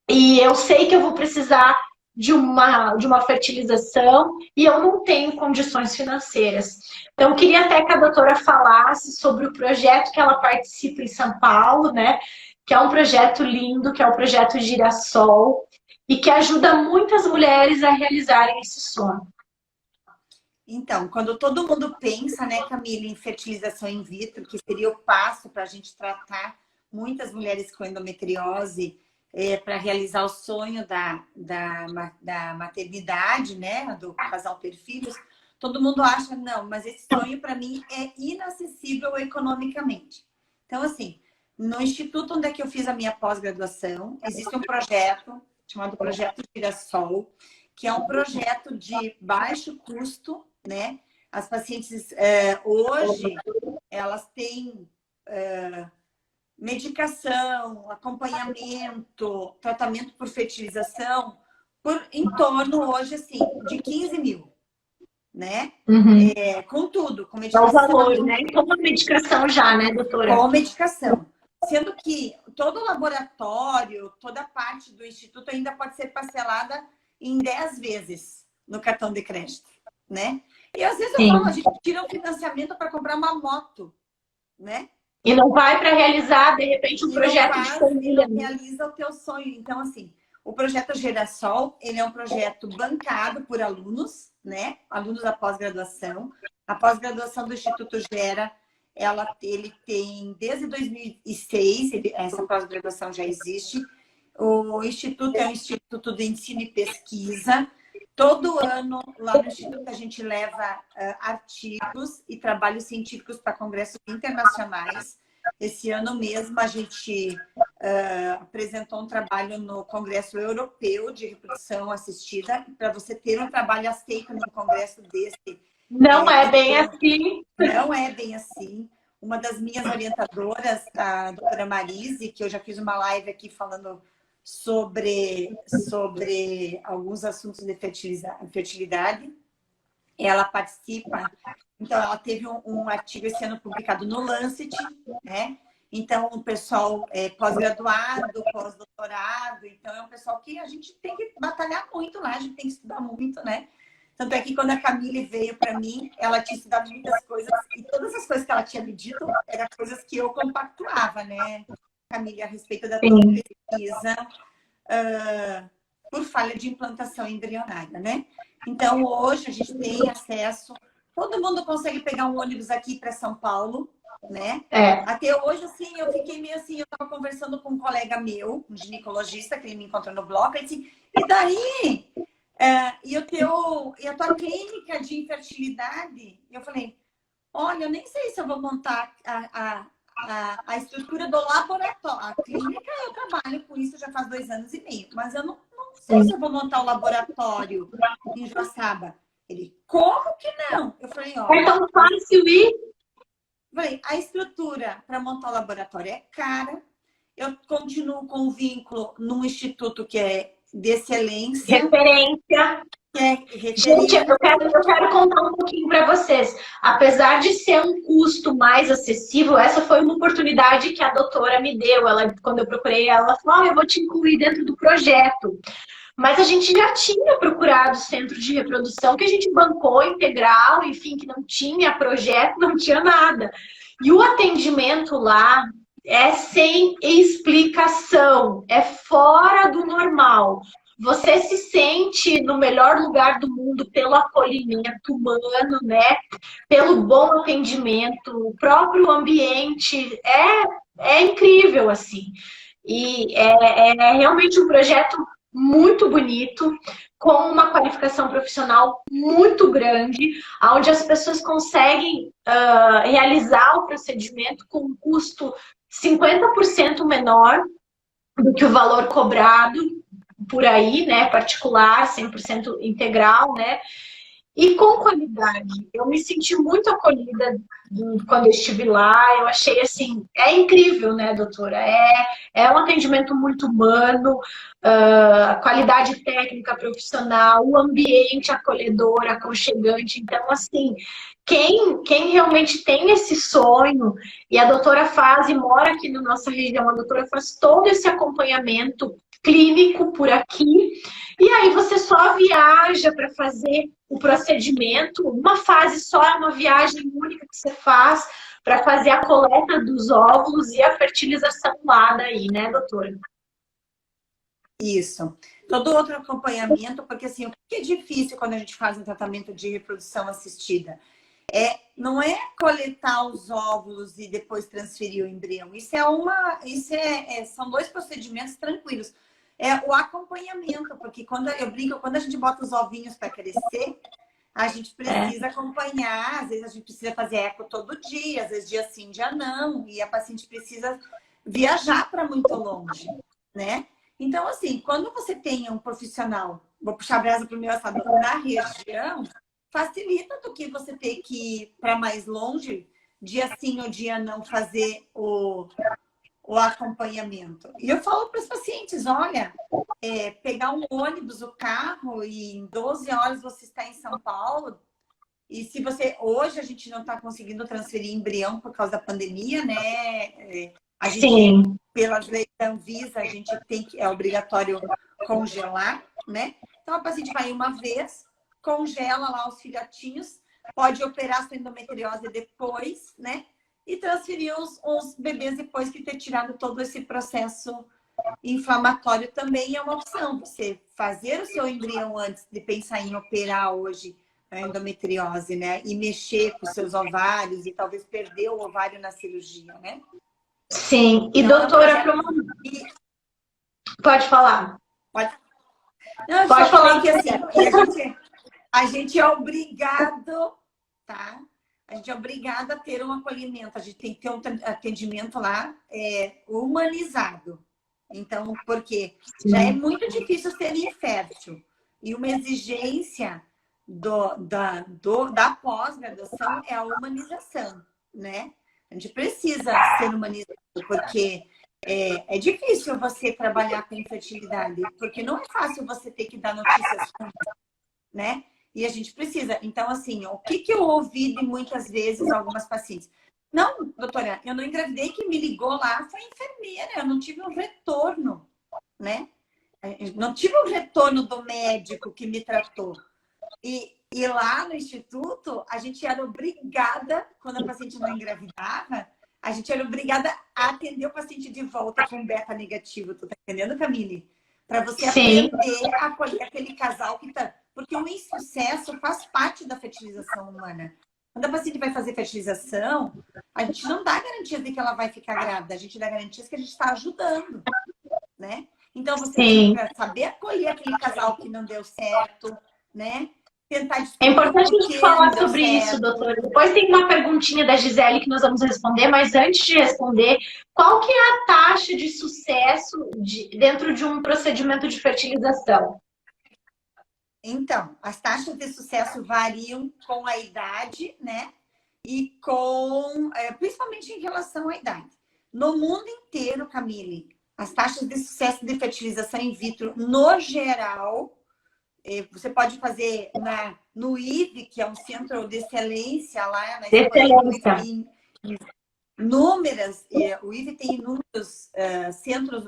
E eu sei que eu vou precisar de uma fertilização e eu não tenho condições financeiras. Então, eu queria até que a doutora falasse sobre o projeto que ela participa em São Paulo, né? Que é um projeto lindo, que é o projeto Girassol, e que ajuda muitas mulheres a realizarem esse sonho. Então, quando todo mundo pensa, né, Camila, em fertilização in vitro, que seria o passo para a gente tratar muitas mulheres com endometriose, para realizar o sonho da maternidade, né, do casal ter filhos, todo mundo acha, não, mas esse sonho para mim é inacessível economicamente. Então, assim, no instituto onde é que eu fiz a minha pós-graduação, existe um projeto chamado Projeto Girassol, que é um projeto de baixo custo, né? As pacientes hoje, elas têm medicação, acompanhamento, tratamento por fertilização, em torno hoje, assim, de 15 mil, né? Uhum. Com tudo, com É o medicação. valor, né? Com a medicação já, né, doutora? Com medicação. Sendo que todo o laboratório, toda a parte do instituto ainda pode ser parcelada em 10 vezes no cartão de crédito, né? E às vezes eu falo, a gente tira um financiamento para comprar uma moto, né? E não vai para realizar, de repente, um projeto de família. E não realiza o teu sonho. Então, assim, o projeto Girassol, ele é um projeto bancado por alunos, né? Alunos da pós-graduação. A pós-graduação do Instituto Gera, ele tem desde 2006, essa pós-graduação já existe. O Instituto é um instituto de ensino e pesquisa. Todo ano, lá no Instituto, a gente leva artigos e trabalhos científicos para congressos internacionais. Esse ano mesmo, a gente apresentou um trabalho no Congresso Europeu de Reprodução Assistida. Para você ter um trabalho aceito num congresso desse... Não é bem assim. Não é bem assim. uma das minhas orientadoras, a doutora Marise, que eu já fiz uma live aqui falando sobre alguns assuntos de fertilidade. Ela participa, então ela teve um artigo esse ano publicado no Lancet, né? Então, o pessoal pós-graduado, pós-doutorado, então é um pessoal que a gente tem que batalhar muito lá, a gente tem que estudar muito, né? Tanto é que quando a Camille veio para mim, ela tinha estudado muitas coisas, e todas as coisas que ela tinha me dito eram coisas que eu compactuava, né, Camille, a respeito da tua pesquisa por falha de implantação embrionária, né? Então, hoje a gente tem acesso, todo mundo consegue pegar um ônibus aqui para São Paulo, né? Até hoje, assim, eu fiquei meio assim, eu estava conversando com um colega meu, um ginecologista, que ele me encontrou no bloco, ele disse, e daí? E a tua clínica de infertilidade? Eu falei, olha, eu nem sei se eu vou montar a estrutura do laboratório. A clínica, eu trabalho com isso já faz 2 anos e meio, mas eu não sei se eu vou montar o laboratório em Joaçaba. Ele, como que não? Eu falei, olha... É tão fácil ir? Falei, a estrutura para montar o laboratório é cara. Eu continuo com o vínculo num instituto que é de excelência. Referência. Gente, eu quero contar um pouquinho para vocês. Apesar de ser um custo mais acessível, essa foi uma oportunidade que a doutora me deu. Ela, quando eu procurei ela falou, eu vou te incluir dentro do projeto. Mas a gente já tinha procurado centro de reprodução que a gente bancou integral, enfim, que não tinha projeto, não tinha nada. E o atendimento lá é sem explicação, é fora do normal. Você se sente no melhor lugar do mundo pelo acolhimento humano, né? Pelo bom atendimento, o próprio ambiente é incrível, assim. E é realmente um projeto muito bonito, com uma qualificação profissional muito grande, onde as pessoas conseguem realizar o procedimento com um custo 50% menor do que o valor cobrado por aí, né, particular, 100% integral, né, e com qualidade. Eu me senti muito acolhida quando eu estive lá, eu achei assim, é incrível, né, doutora? É um atendimento muito humano, qualidade técnica profissional, o ambiente acolhedor, aconchegante. Então, assim, quem realmente tem esse sonho, e a doutora faz, e mora aqui na nossa região, a doutora faz todo esse acompanhamento clínico por aqui, e aí você só viaja para fazer o procedimento, uma fase só, é uma viagem única que você faz para fazer a coleta dos óvulos e a fertilização lá daí, né, doutora? Isso. Todo outro acompanhamento, porque assim, o que é difícil quando a gente faz um tratamento de reprodução assistida? Não é coletar os óvulos e depois transferir o embrião. São 2 procedimentos tranquilos. É o acompanhamento, porque quando a gente bota os ovinhos para crescer, a gente precisa acompanhar, às vezes a gente precisa fazer eco todo dia, às vezes dia sim, dia não, e a paciente precisa viajar para muito longe, né? Então, assim, quando você tem um profissional, vou puxar a brasa para o meu assado, na região, facilita do que você ter que ir para mais longe, dia sim ou dia não, fazer o acompanhamento. E eu falo para os pacientes, olha, pegar um ônibus, o carro, e em 12 horas você está em São Paulo, e se você... Hoje a gente não está conseguindo transferir embrião por causa da pandemia, né? A gente, sim, pelas leis da Anvisa, a gente é obrigatório congelar, né? Então a paciente vai uma vez, congela lá os filhotinhos, pode operar sua endometriose depois, né? E transferir os bebês depois que ter tirado todo esse processo inflamatório também é uma opção. Você fazer o seu embrião antes de pensar em operar hoje a endometriose, né? E mexer com os seus ovários e talvez perder o ovário na cirurgia, né? Sim. E então, doutora, pode falar. Pode. Não, pode falar que assim, a gente é obrigado, tá? A gente é obrigado a ter um acolhimento, a gente tem que ter um atendimento lá humanizado. Então, porque já é muito difícil ser infértil. E uma exigência da pós-graduação é a humanização, né? A gente precisa ser humanizado, porque é difícil você trabalhar com infertilidade, porque não é fácil você ter que dar notícias ruins, né? E a gente precisa. Então, assim, o que eu ouvi de muitas vezes algumas pacientes? Não, doutora, eu não engravidei, quem me ligou lá foi a enfermeira, eu não tive um retorno, né? Não tive um retorno do médico que me tratou. E lá no instituto, a gente era obrigada, quando a paciente não engravidava, a gente era obrigada a atender o paciente de volta com beta negativo. Tu tá entendendo, Camille? Para você Sim. aprender a acolher aquele casal que tá... Porque o insucesso faz parte da fertilização humana. Quando a paciente vai fazer fertilização, a gente não dá garantia de que ela vai ficar grávida. A gente dá garantias que a gente está ajudando, né? Então, você tem que saber acolher aquele casal que não deu certo, né? Tentar É descobrir importante a por gente que não falar deu sobre certo. isso, doutora. Depois tem uma perguntinha da Gisele que nós vamos responder, mas antes de responder, qual que é a taxa de sucesso dentro de um procedimento de fertilização? Então, as taxas de sucesso variam com a idade, né? E com, principalmente em relação à idade. No mundo inteiro, Camille, as taxas de sucesso de fertilização in vitro, no geral, você pode fazer no IVE, que é um centro de excelência lá na Espanha. O IVE Excelência. tem inúmeras, o IVE tem inúmeros centros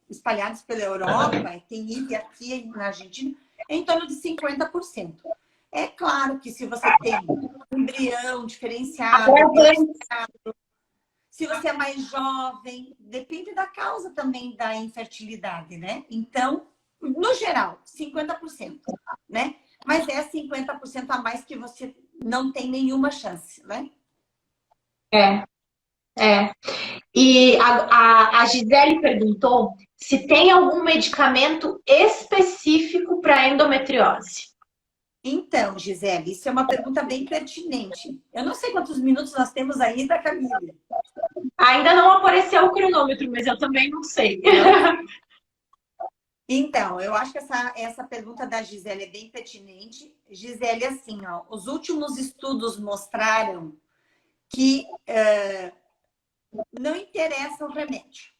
espalhados pela Europa, tem IVE aqui na Argentina, em torno de 50%. É claro que se você tem um embrião diferenciado, se você é mais jovem, depende da causa também da infertilidade, né? Então, no geral, 50%, né? Mas é 50% a mais que você não tem nenhuma chance, né? É. E a Gisele perguntou se tem algum medicamento específico para endometriose. Então, Gisele, isso é uma pergunta bem pertinente. Eu não sei quantos minutos nós temos ainda, Camille. Ainda não apareceu o cronômetro, mas eu também não sei. Então, eu acho que essa pergunta da Gisele é bem pertinente. Gisele, assim, ó, os últimos estudos mostraram que não interessa o remédio,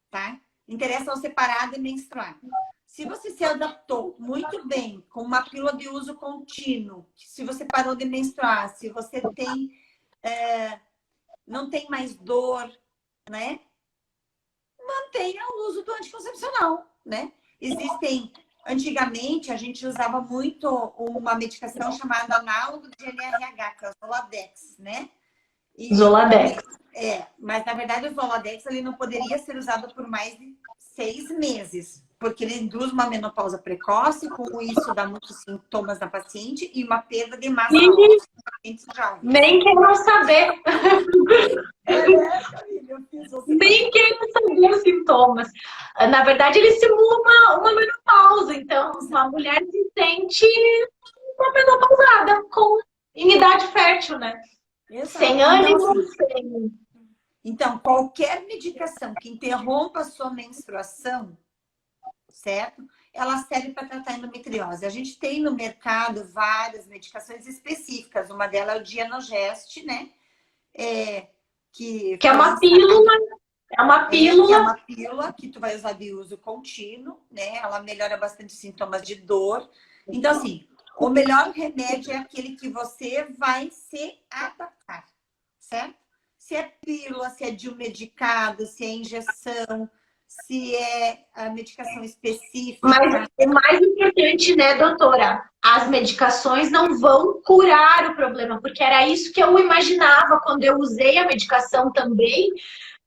tá? Interessa você parar de menstruar. Se você se adaptou muito bem com uma pílula de uso contínuo, se você parou de menstruar, se você não tem mais dor, né? Mantenha o uso do anticoncepcional, né? Antigamente, a gente usava muito uma medicação chamada análogo de NRH, que é o Zoladex, né? Zoladex. Mas na verdade o Zoladex ele não poderia ser usado por mais de 6 meses, porque ele induz uma menopausa precoce, com isso dá muitos sintomas na paciente e uma perda de massa óssea na paciente jovem. Nem quero saber. Nem quero saber os sintomas. Na verdade, ele simula uma menopausa. Então, uma mulher se sente uma menopausada em idade fértil, né? Exato. Sem ânimo, sem... Então, qualquer medicação que interrompa a sua menstruação, certo? Ela serve para tratar endometriose. A gente tem no mercado várias medicações específicas. Uma delas é o Dienogest, né? Que é uma pílula. É uma pílula. É uma pílula que tu vai usar de uso contínuo, né? Ela melhora bastante os sintomas de dor. Então, assim, o melhor remédio é aquele que você vai se adaptar, certo? Se é pílula, se é de um medicado, se é injeção, se é a medicação específica. Mas o mais importante, né, doutora? As medicações não vão curar o problema, porque era isso que eu imaginava quando eu usei a medicação também.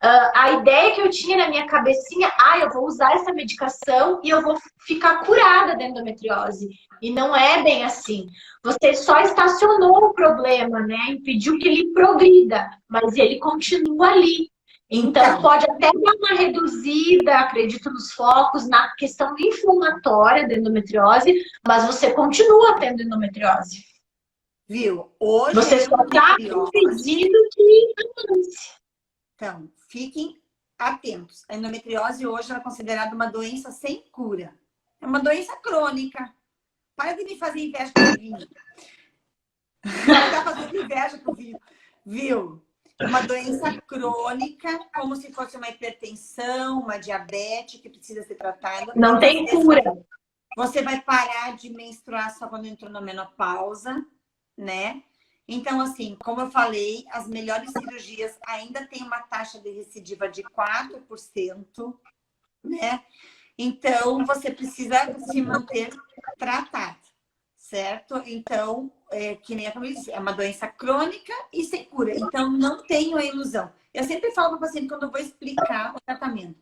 A ideia que eu tinha na minha cabecinha, eu vou usar essa medicação e eu vou ficar curada da endometriose. E não é bem assim. Você só estacionou o problema, né? Impediu que ele progrida, mas ele continua ali. Então, pode até dar uma reduzida, acredito, nos focos, na questão inflamatória da endometriose, mas você continua tendo endometriose. Viu? Hoje você só está impedindo que avance. Então, fiquem atentos. A endometriose hoje é considerada uma doença sem cura. É uma doença crônica. Para de me fazer inveja com o vinho. Não tá fazendo inveja com o vinho. Viu? uma doença crônica, como se fosse uma hipertensão, uma diabetes que precisa ser tratada. Não tem cura. Você vai parar de menstruar só quando entrou na menopausa, né? Então, assim, como eu falei, as melhores cirurgias ainda têm uma taxa de recidiva de 4%, né? Então, você precisa se manter tratado, certo? Então, que nem a Camila disse, é uma doença crônica e sem cura. Então, não tenho a ilusão. Eu sempre falo para o paciente quando eu vou explicar o tratamento.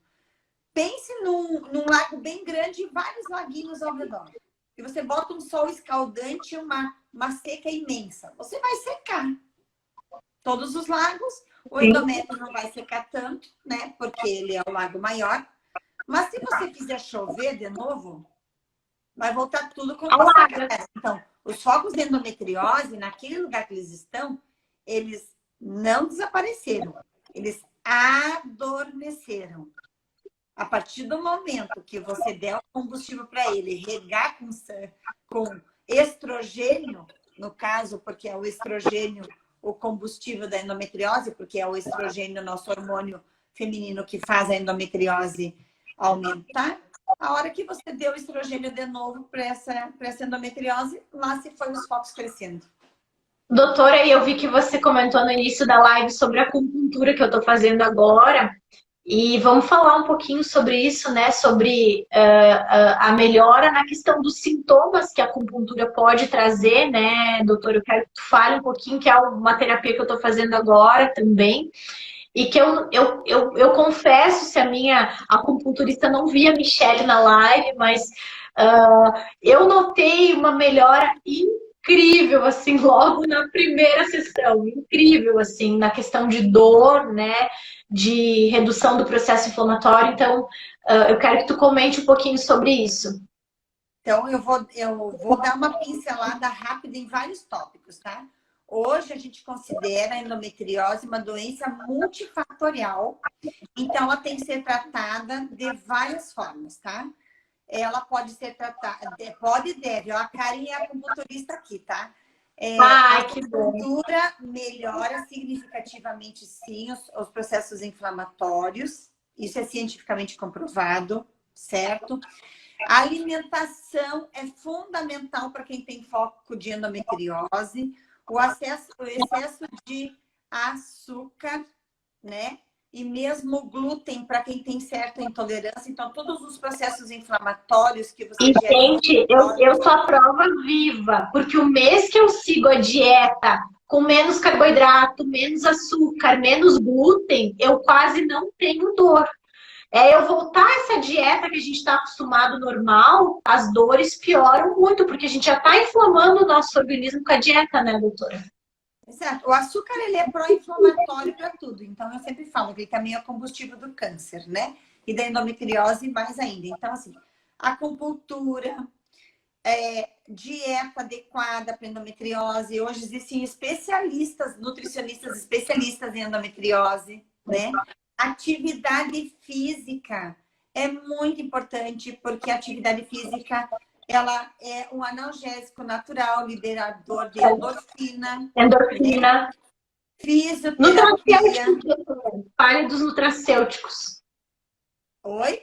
Pense num lago bem grande e vários laguinhos ao redor. E você bota um sol escaldante e uma seca imensa. Você vai secar todos os lagos. O endométrio não vai secar tanto, né? Porque ele é o lago maior. Mas se você fizer chover de novo, vai voltar tudo como era. Então, os focos de endometriose, naquele lugar que eles estão, eles não desapareceram. Eles adormeceram. A partir do momento que você der o combustível para ele, regar com estrogênio, no caso, porque é o estrogênio o combustível da endometriose, porque é o estrogênio, nosso hormônio feminino que faz a endometriose aumentar. A hora que você deu o estrogênio de novo para essa endometriose, lá se foi os focos crescendo. Doutora, eu vi que você comentou no início da live sobre a acupuntura que eu estou fazendo agora. E vamos falar um pouquinho sobre isso, né? Sobre a melhora na questão dos sintomas que a acupuntura pode trazer, né, doutora? Eu quero que tu fale um pouquinho, que é uma terapia que eu estou fazendo agora também. E que eu confesso, se a minha acupunturista não via a Michelle na live, mas eu notei uma melhora incrível, assim, logo na primeira sessão. Incrível, assim, na questão de dor, né? De redução do processo inflamatório. Então, eu quero que tu comente um pouquinho sobre isso. Então, eu vou dar uma pincelada rápida em vários tópicos, tá? Hoje, a gente considera a endometriose uma doença multifatorial. Então, ela tem que ser tratada de várias formas, tá? Ela pode ser tratada, pode e deve. A Karen é acupunturista aqui, tá? A acupuntura melhora significativamente, sim, os processos inflamatórios. Isso é cientificamente comprovado, certo? A alimentação é fundamental para quem tem foco de endometriose. O excesso de açúcar, né? E mesmo glúten para quem tem certa intolerância. Então, todos os processos inflamatórios que você gera... Gente, eu sou a prova viva, porque o mês que eu sigo a dieta com menos carboidrato, menos açúcar, menos glúten, eu quase não tenho dor. Eu voltar a essa dieta que a gente está acostumado normal, as dores pioram muito, porque a gente já está inflamando o nosso organismo com a dieta, né, doutora? Exato. O açúcar, ele é pró-inflamatório para tudo. Então, eu sempre falo que ele também é combustível do câncer, né? E da endometriose mais ainda. Então, assim, acupuntura, dieta adequada para endometriose. Hoje existem especialistas, nutricionistas especialistas em endometriose, né? Atividade física é muito importante, porque a atividade física ela é um analgésico natural, liberador de endorfina. Endorfina. Né? Fisioterapia. Fale dos nutracêuticos. Oi?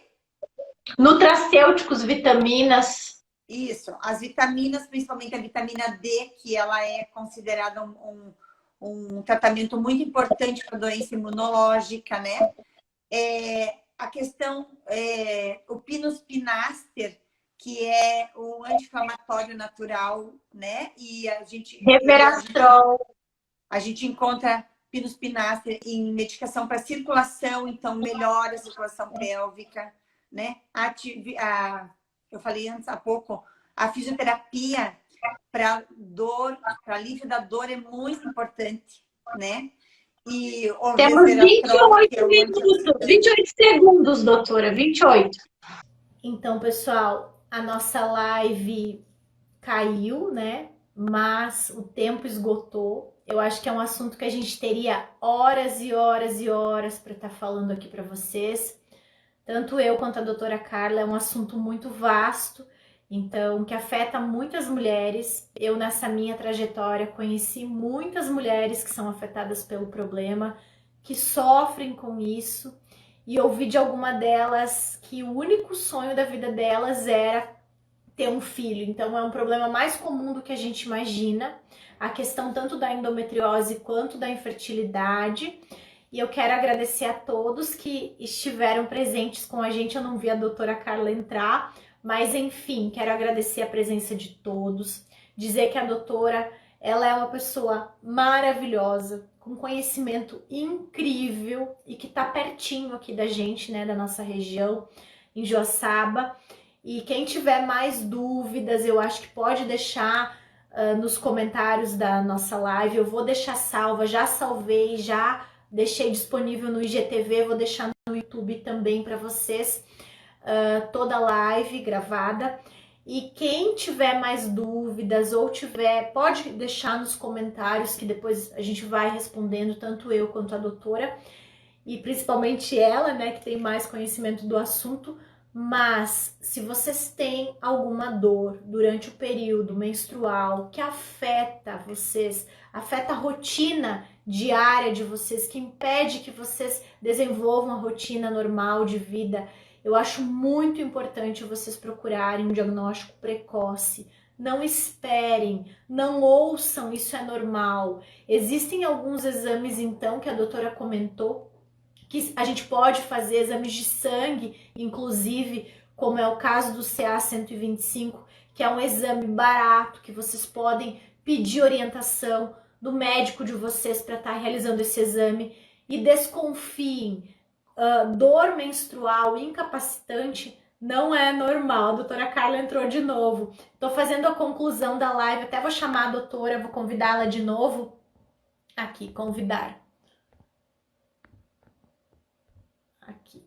Nutracêuticos, vitaminas. Isso, as vitaminas, principalmente a vitamina D, que ela é considerada um tratamento muito importante para a doença imunológica, né? A questão, o Pinus pinaster, que é o anti-inflamatório natural, né? E a gente... Resveratrol. A gente encontra Pinus pinaster em medicação para circulação, então melhora a circulação pélvica, né? Eu falei antes há pouco, a fisioterapia para dor, para alívio da dor é muito importante, né? E o temos 28 minutos, 28 segundos, doutora, 28. Então, pessoal, a nossa live caiu, né? Mas o tempo esgotou. Eu acho que é um assunto que a gente teria horas e horas e horas para estar falando aqui para vocês. Tanto eu quanto a doutora Carla, é um assunto muito vasto Então, que afeta muitas mulheres. Eu, nessa minha trajetória, conheci muitas mulheres que são afetadas pelo problema, que sofrem com isso, e ouvi de alguma delas que o único sonho da vida delas era ter um filho. Então, é um problema mais comum do que a gente imagina, a questão tanto da endometriose quanto da infertilidade. E eu quero agradecer a todos que estiveram presentes com a gente. Eu não vi a doutora Carla entrar, mas enfim, quero agradecer a presença de todos, dizer que a doutora, ela é uma pessoa maravilhosa, com conhecimento incrível e que está pertinho aqui da gente, né, da nossa região, em Joaçaba. E quem tiver mais dúvidas, eu acho que pode deixar nos comentários da nossa live. Eu vou deixar salva, já salvei, já deixei disponível no IGTV, vou deixar no YouTube também para vocês toda a live gravada. E quem tiver mais dúvidas ou tiver, pode deixar nos comentários que depois a gente vai respondendo, tanto eu quanto a doutora, e principalmente ela, né, que tem mais conhecimento do assunto. Mas se vocês têm alguma dor durante o período menstrual que afeta vocês, afeta a rotina diária de vocês, que impede que vocês desenvolvam a rotina normal de vida, eu acho muito importante vocês procurarem um diagnóstico precoce. Não esperem, não ouçam, isso é normal. Existem alguns exames, então, que a doutora comentou, que a gente pode fazer exames de sangue, inclusive, como é o caso do CA 125, que é um exame barato, que vocês podem pedir orientação do médico de vocês para estar realizando esse exame. E desconfiem, dor menstrual incapacitante não é normal. A doutora Carla entrou de novo. Estou fazendo a conclusão da live, até vou chamar a doutora, vou convidá-la de novo. Aqui, convidar. Aqui.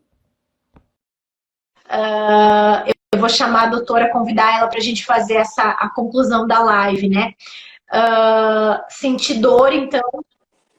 Eu vou chamar a doutora, convidar ela para a gente fazer a conclusão da live, né? Sentir dor, então,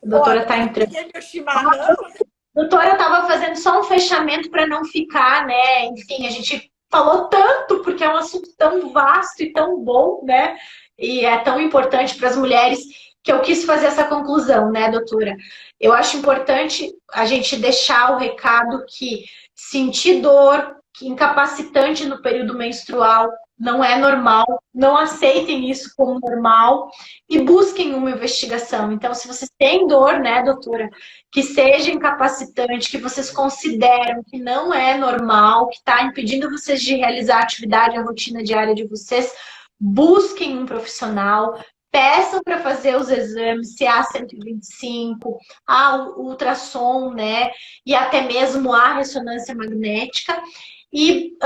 a doutora está entrando. A doutora estava fazendo só um fechamento para não ficar, né? Enfim, a gente falou tanto, porque é um assunto tão vasto e tão bom, né? E é tão importante para as mulheres que eu quis fazer essa conclusão, né, doutora? Eu acho importante a gente deixar o recado que sentir dor, que incapacitante no período menstrual, não é normal, não aceitem isso como normal e busquem uma investigação. Então, se vocês têm dor, né, doutora, que seja incapacitante, que vocês consideram que não é normal, que está impedindo vocês de realizar a atividade, a rotina diária de vocês, busquem um profissional, peçam para fazer os exames, CA 125, o ultrassom, né, e até mesmo a ressonância magnética. E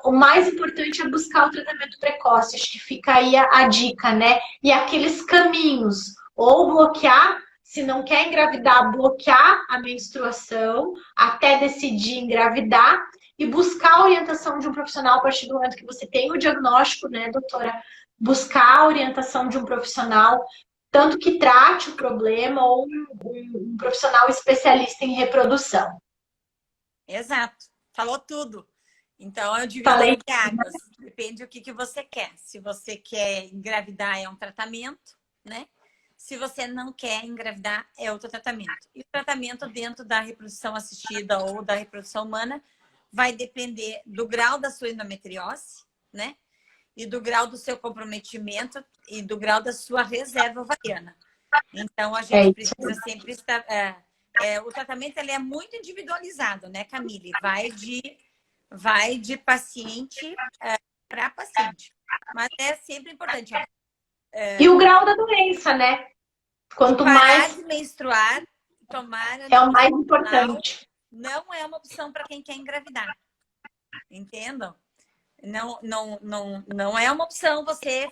o mais importante é buscar o tratamento precoce, acho que fica aí a dica, né? E aqueles caminhos, ou bloquear, se não quer engravidar, bloquear a menstruação até decidir engravidar e buscar a orientação de um profissional a partir do momento que você tem o diagnóstico, né, doutora? Buscar a orientação de um profissional, tanto que trate o problema ou um profissional especialista em reprodução. Exato, falou tudo. Então, eu divido Falei. em águas. Depende do que você quer. Se você quer engravidar, é um tratamento, né? Se você não quer engravidar, é outro tratamento. E o tratamento dentro da reprodução assistida ou da reprodução humana vai depender do grau da sua endometriose, né? E do grau do seu comprometimento e do grau da sua reserva ovariana. Então, a gente precisa sempre estar... o tratamento ele é muito individualizado, né, Camille? Vai de paciente para paciente. Mas é sempre importante. E o grau da doença, né? Quanto mais de menstruar, tomar é o mais importante. Não é uma opção para quem quer engravidar. Entendam? Não é uma opção você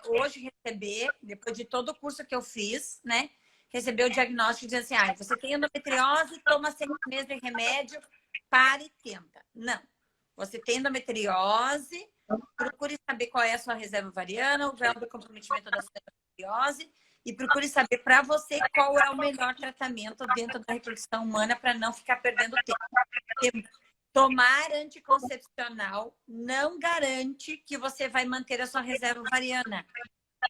hoje receber, depois de todo o curso que eu fiz, né? Receber o diagnóstico e dizer assim, você tem endometriose, toma 6 meses de remédio, pare e tenta. Não. Você tem endometriose, procure saber qual é a sua reserva ovariana, o grau do comprometimento da sua endometriose e procure saber para você qual é o melhor tratamento dentro da reprodução humana para não ficar perdendo tempo. tomar anticoncepcional não garante que você vai manter a sua reserva ovariana.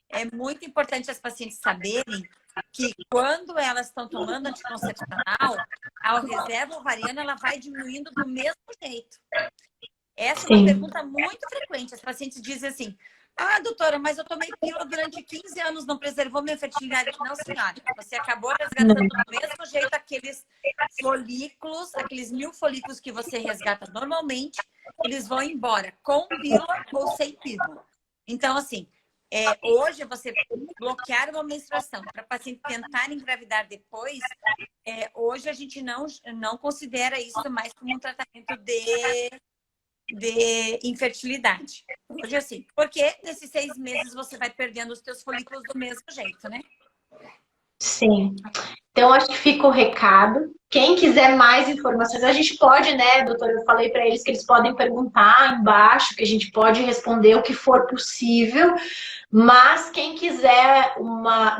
É muito importante as pacientes saberem que quando elas estão tomando anticoncepcional, a reserva ovariana ela vai diminuindo do mesmo jeito. Essa é uma pergunta muito frequente. As pacientes dizem assim, ah, doutora, mas eu tomei pílula durante 15 anos, não preservou minha fertilidade. Não, senhora. Você acabou resgatando do mesmo jeito aqueles folículos, aqueles 1000 folículos que você resgata normalmente, eles vão embora com pílula ou sem pílula. Então, assim, hoje você bloquear uma menstruação para paciente tentar engravidar depois, hoje a gente não considera isso mais como um tratamento de infertilidade. Hoje assim, porque nesses 6 meses você vai perdendo os teus folículos do mesmo jeito, né? Sim. Então, acho que fica o recado. Quem quiser mais informações, a gente pode, né, doutora? Eu falei para eles que eles podem perguntar embaixo, que a gente pode responder o que for possível. Mas quem quiser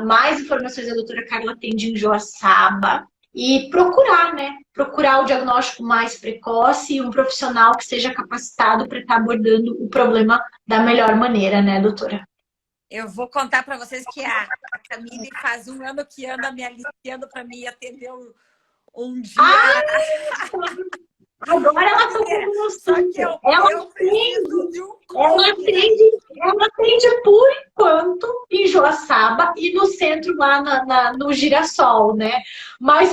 mais informações, a doutora Carla atende em Joaçaba. E procurar, né? Procurar o diagnóstico mais precoce e um profissional que seja capacitado para estar abordando o problema da melhor maneira, né, doutora? Eu vou contar para vocês que a Camille faz 1 ano que anda me aliciando para mim atender um dia. Agora ela está com Só que eu preciso de um ela atende por enquanto em Joaçaba e no centro lá no Girassol, né? Mas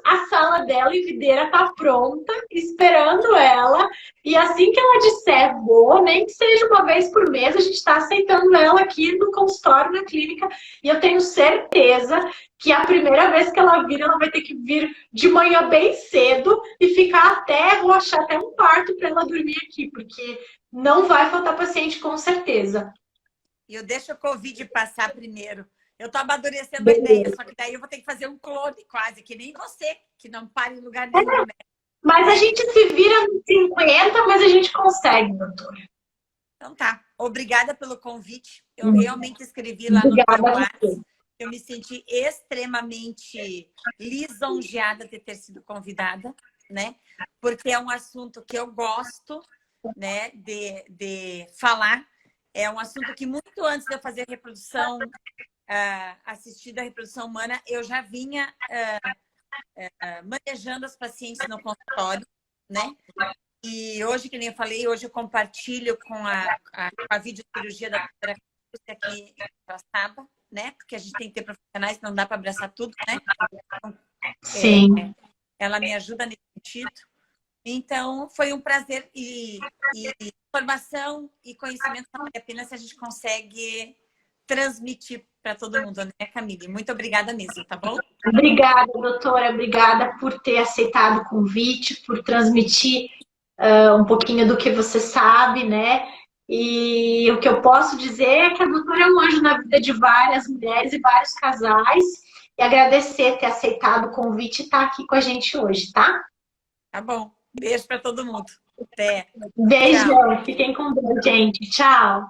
a sala dela em Videira tá pronta, esperando ela. E assim que ela disser boa, nem que seja uma vez por mês, a gente está aceitando ela aqui no consultório, na clínica. E eu tenho certeza que a primeira vez que ela vir, ela vai ter que vir de manhã bem cedo e ficar vou achar até um quarto para ela dormir aqui, porque não vai faltar paciente com certeza. E eu deixo o Covid passar primeiro. Eu tô amadurecendo a ideia, só que daí eu vou ter que fazer um clone quase, que nem você, que não para em lugar nenhum. Né? Mas a gente se vira nos 50, mas a gente consegue, doutora. Então tá. Obrigada pelo convite. Eu realmente escrevi lá no teu WhatsApp. Eu me senti extremamente lisonjeada de ter sido convidada, né? Porque é um assunto que eu gosto, né, de falar. É um assunto que muito antes de eu fazer reprodução assistida à reprodução humana, eu já vinha manejando as pacientes no consultório, né? E hoje, que nem eu falei, hoje eu compartilho com a videocirurgia da doutora aqui em Joaçaba, né? Porque a gente tem que ter profissionais, não dá para abraçar tudo, né? Então, sim. Ela me ajuda nesse sentido. Então, foi um prazer e informação e conhecimento vale a pena se a gente consegue transmitir para todo mundo, né, Camille? Muito obrigada mesmo, tá bom? Obrigada, doutora. Obrigada por ter aceitado o convite, por transmitir um pouquinho do que você sabe, né? E o que eu posso dizer é que a doutora é um anjo na vida de várias mulheres e vários casais. E agradecer ter aceitado o convite e estar aqui com a gente hoje, tá? Tá bom. Beijo para todo mundo. Até. Beijão. Tchau. Fiquem com Deus, gente. Tchau.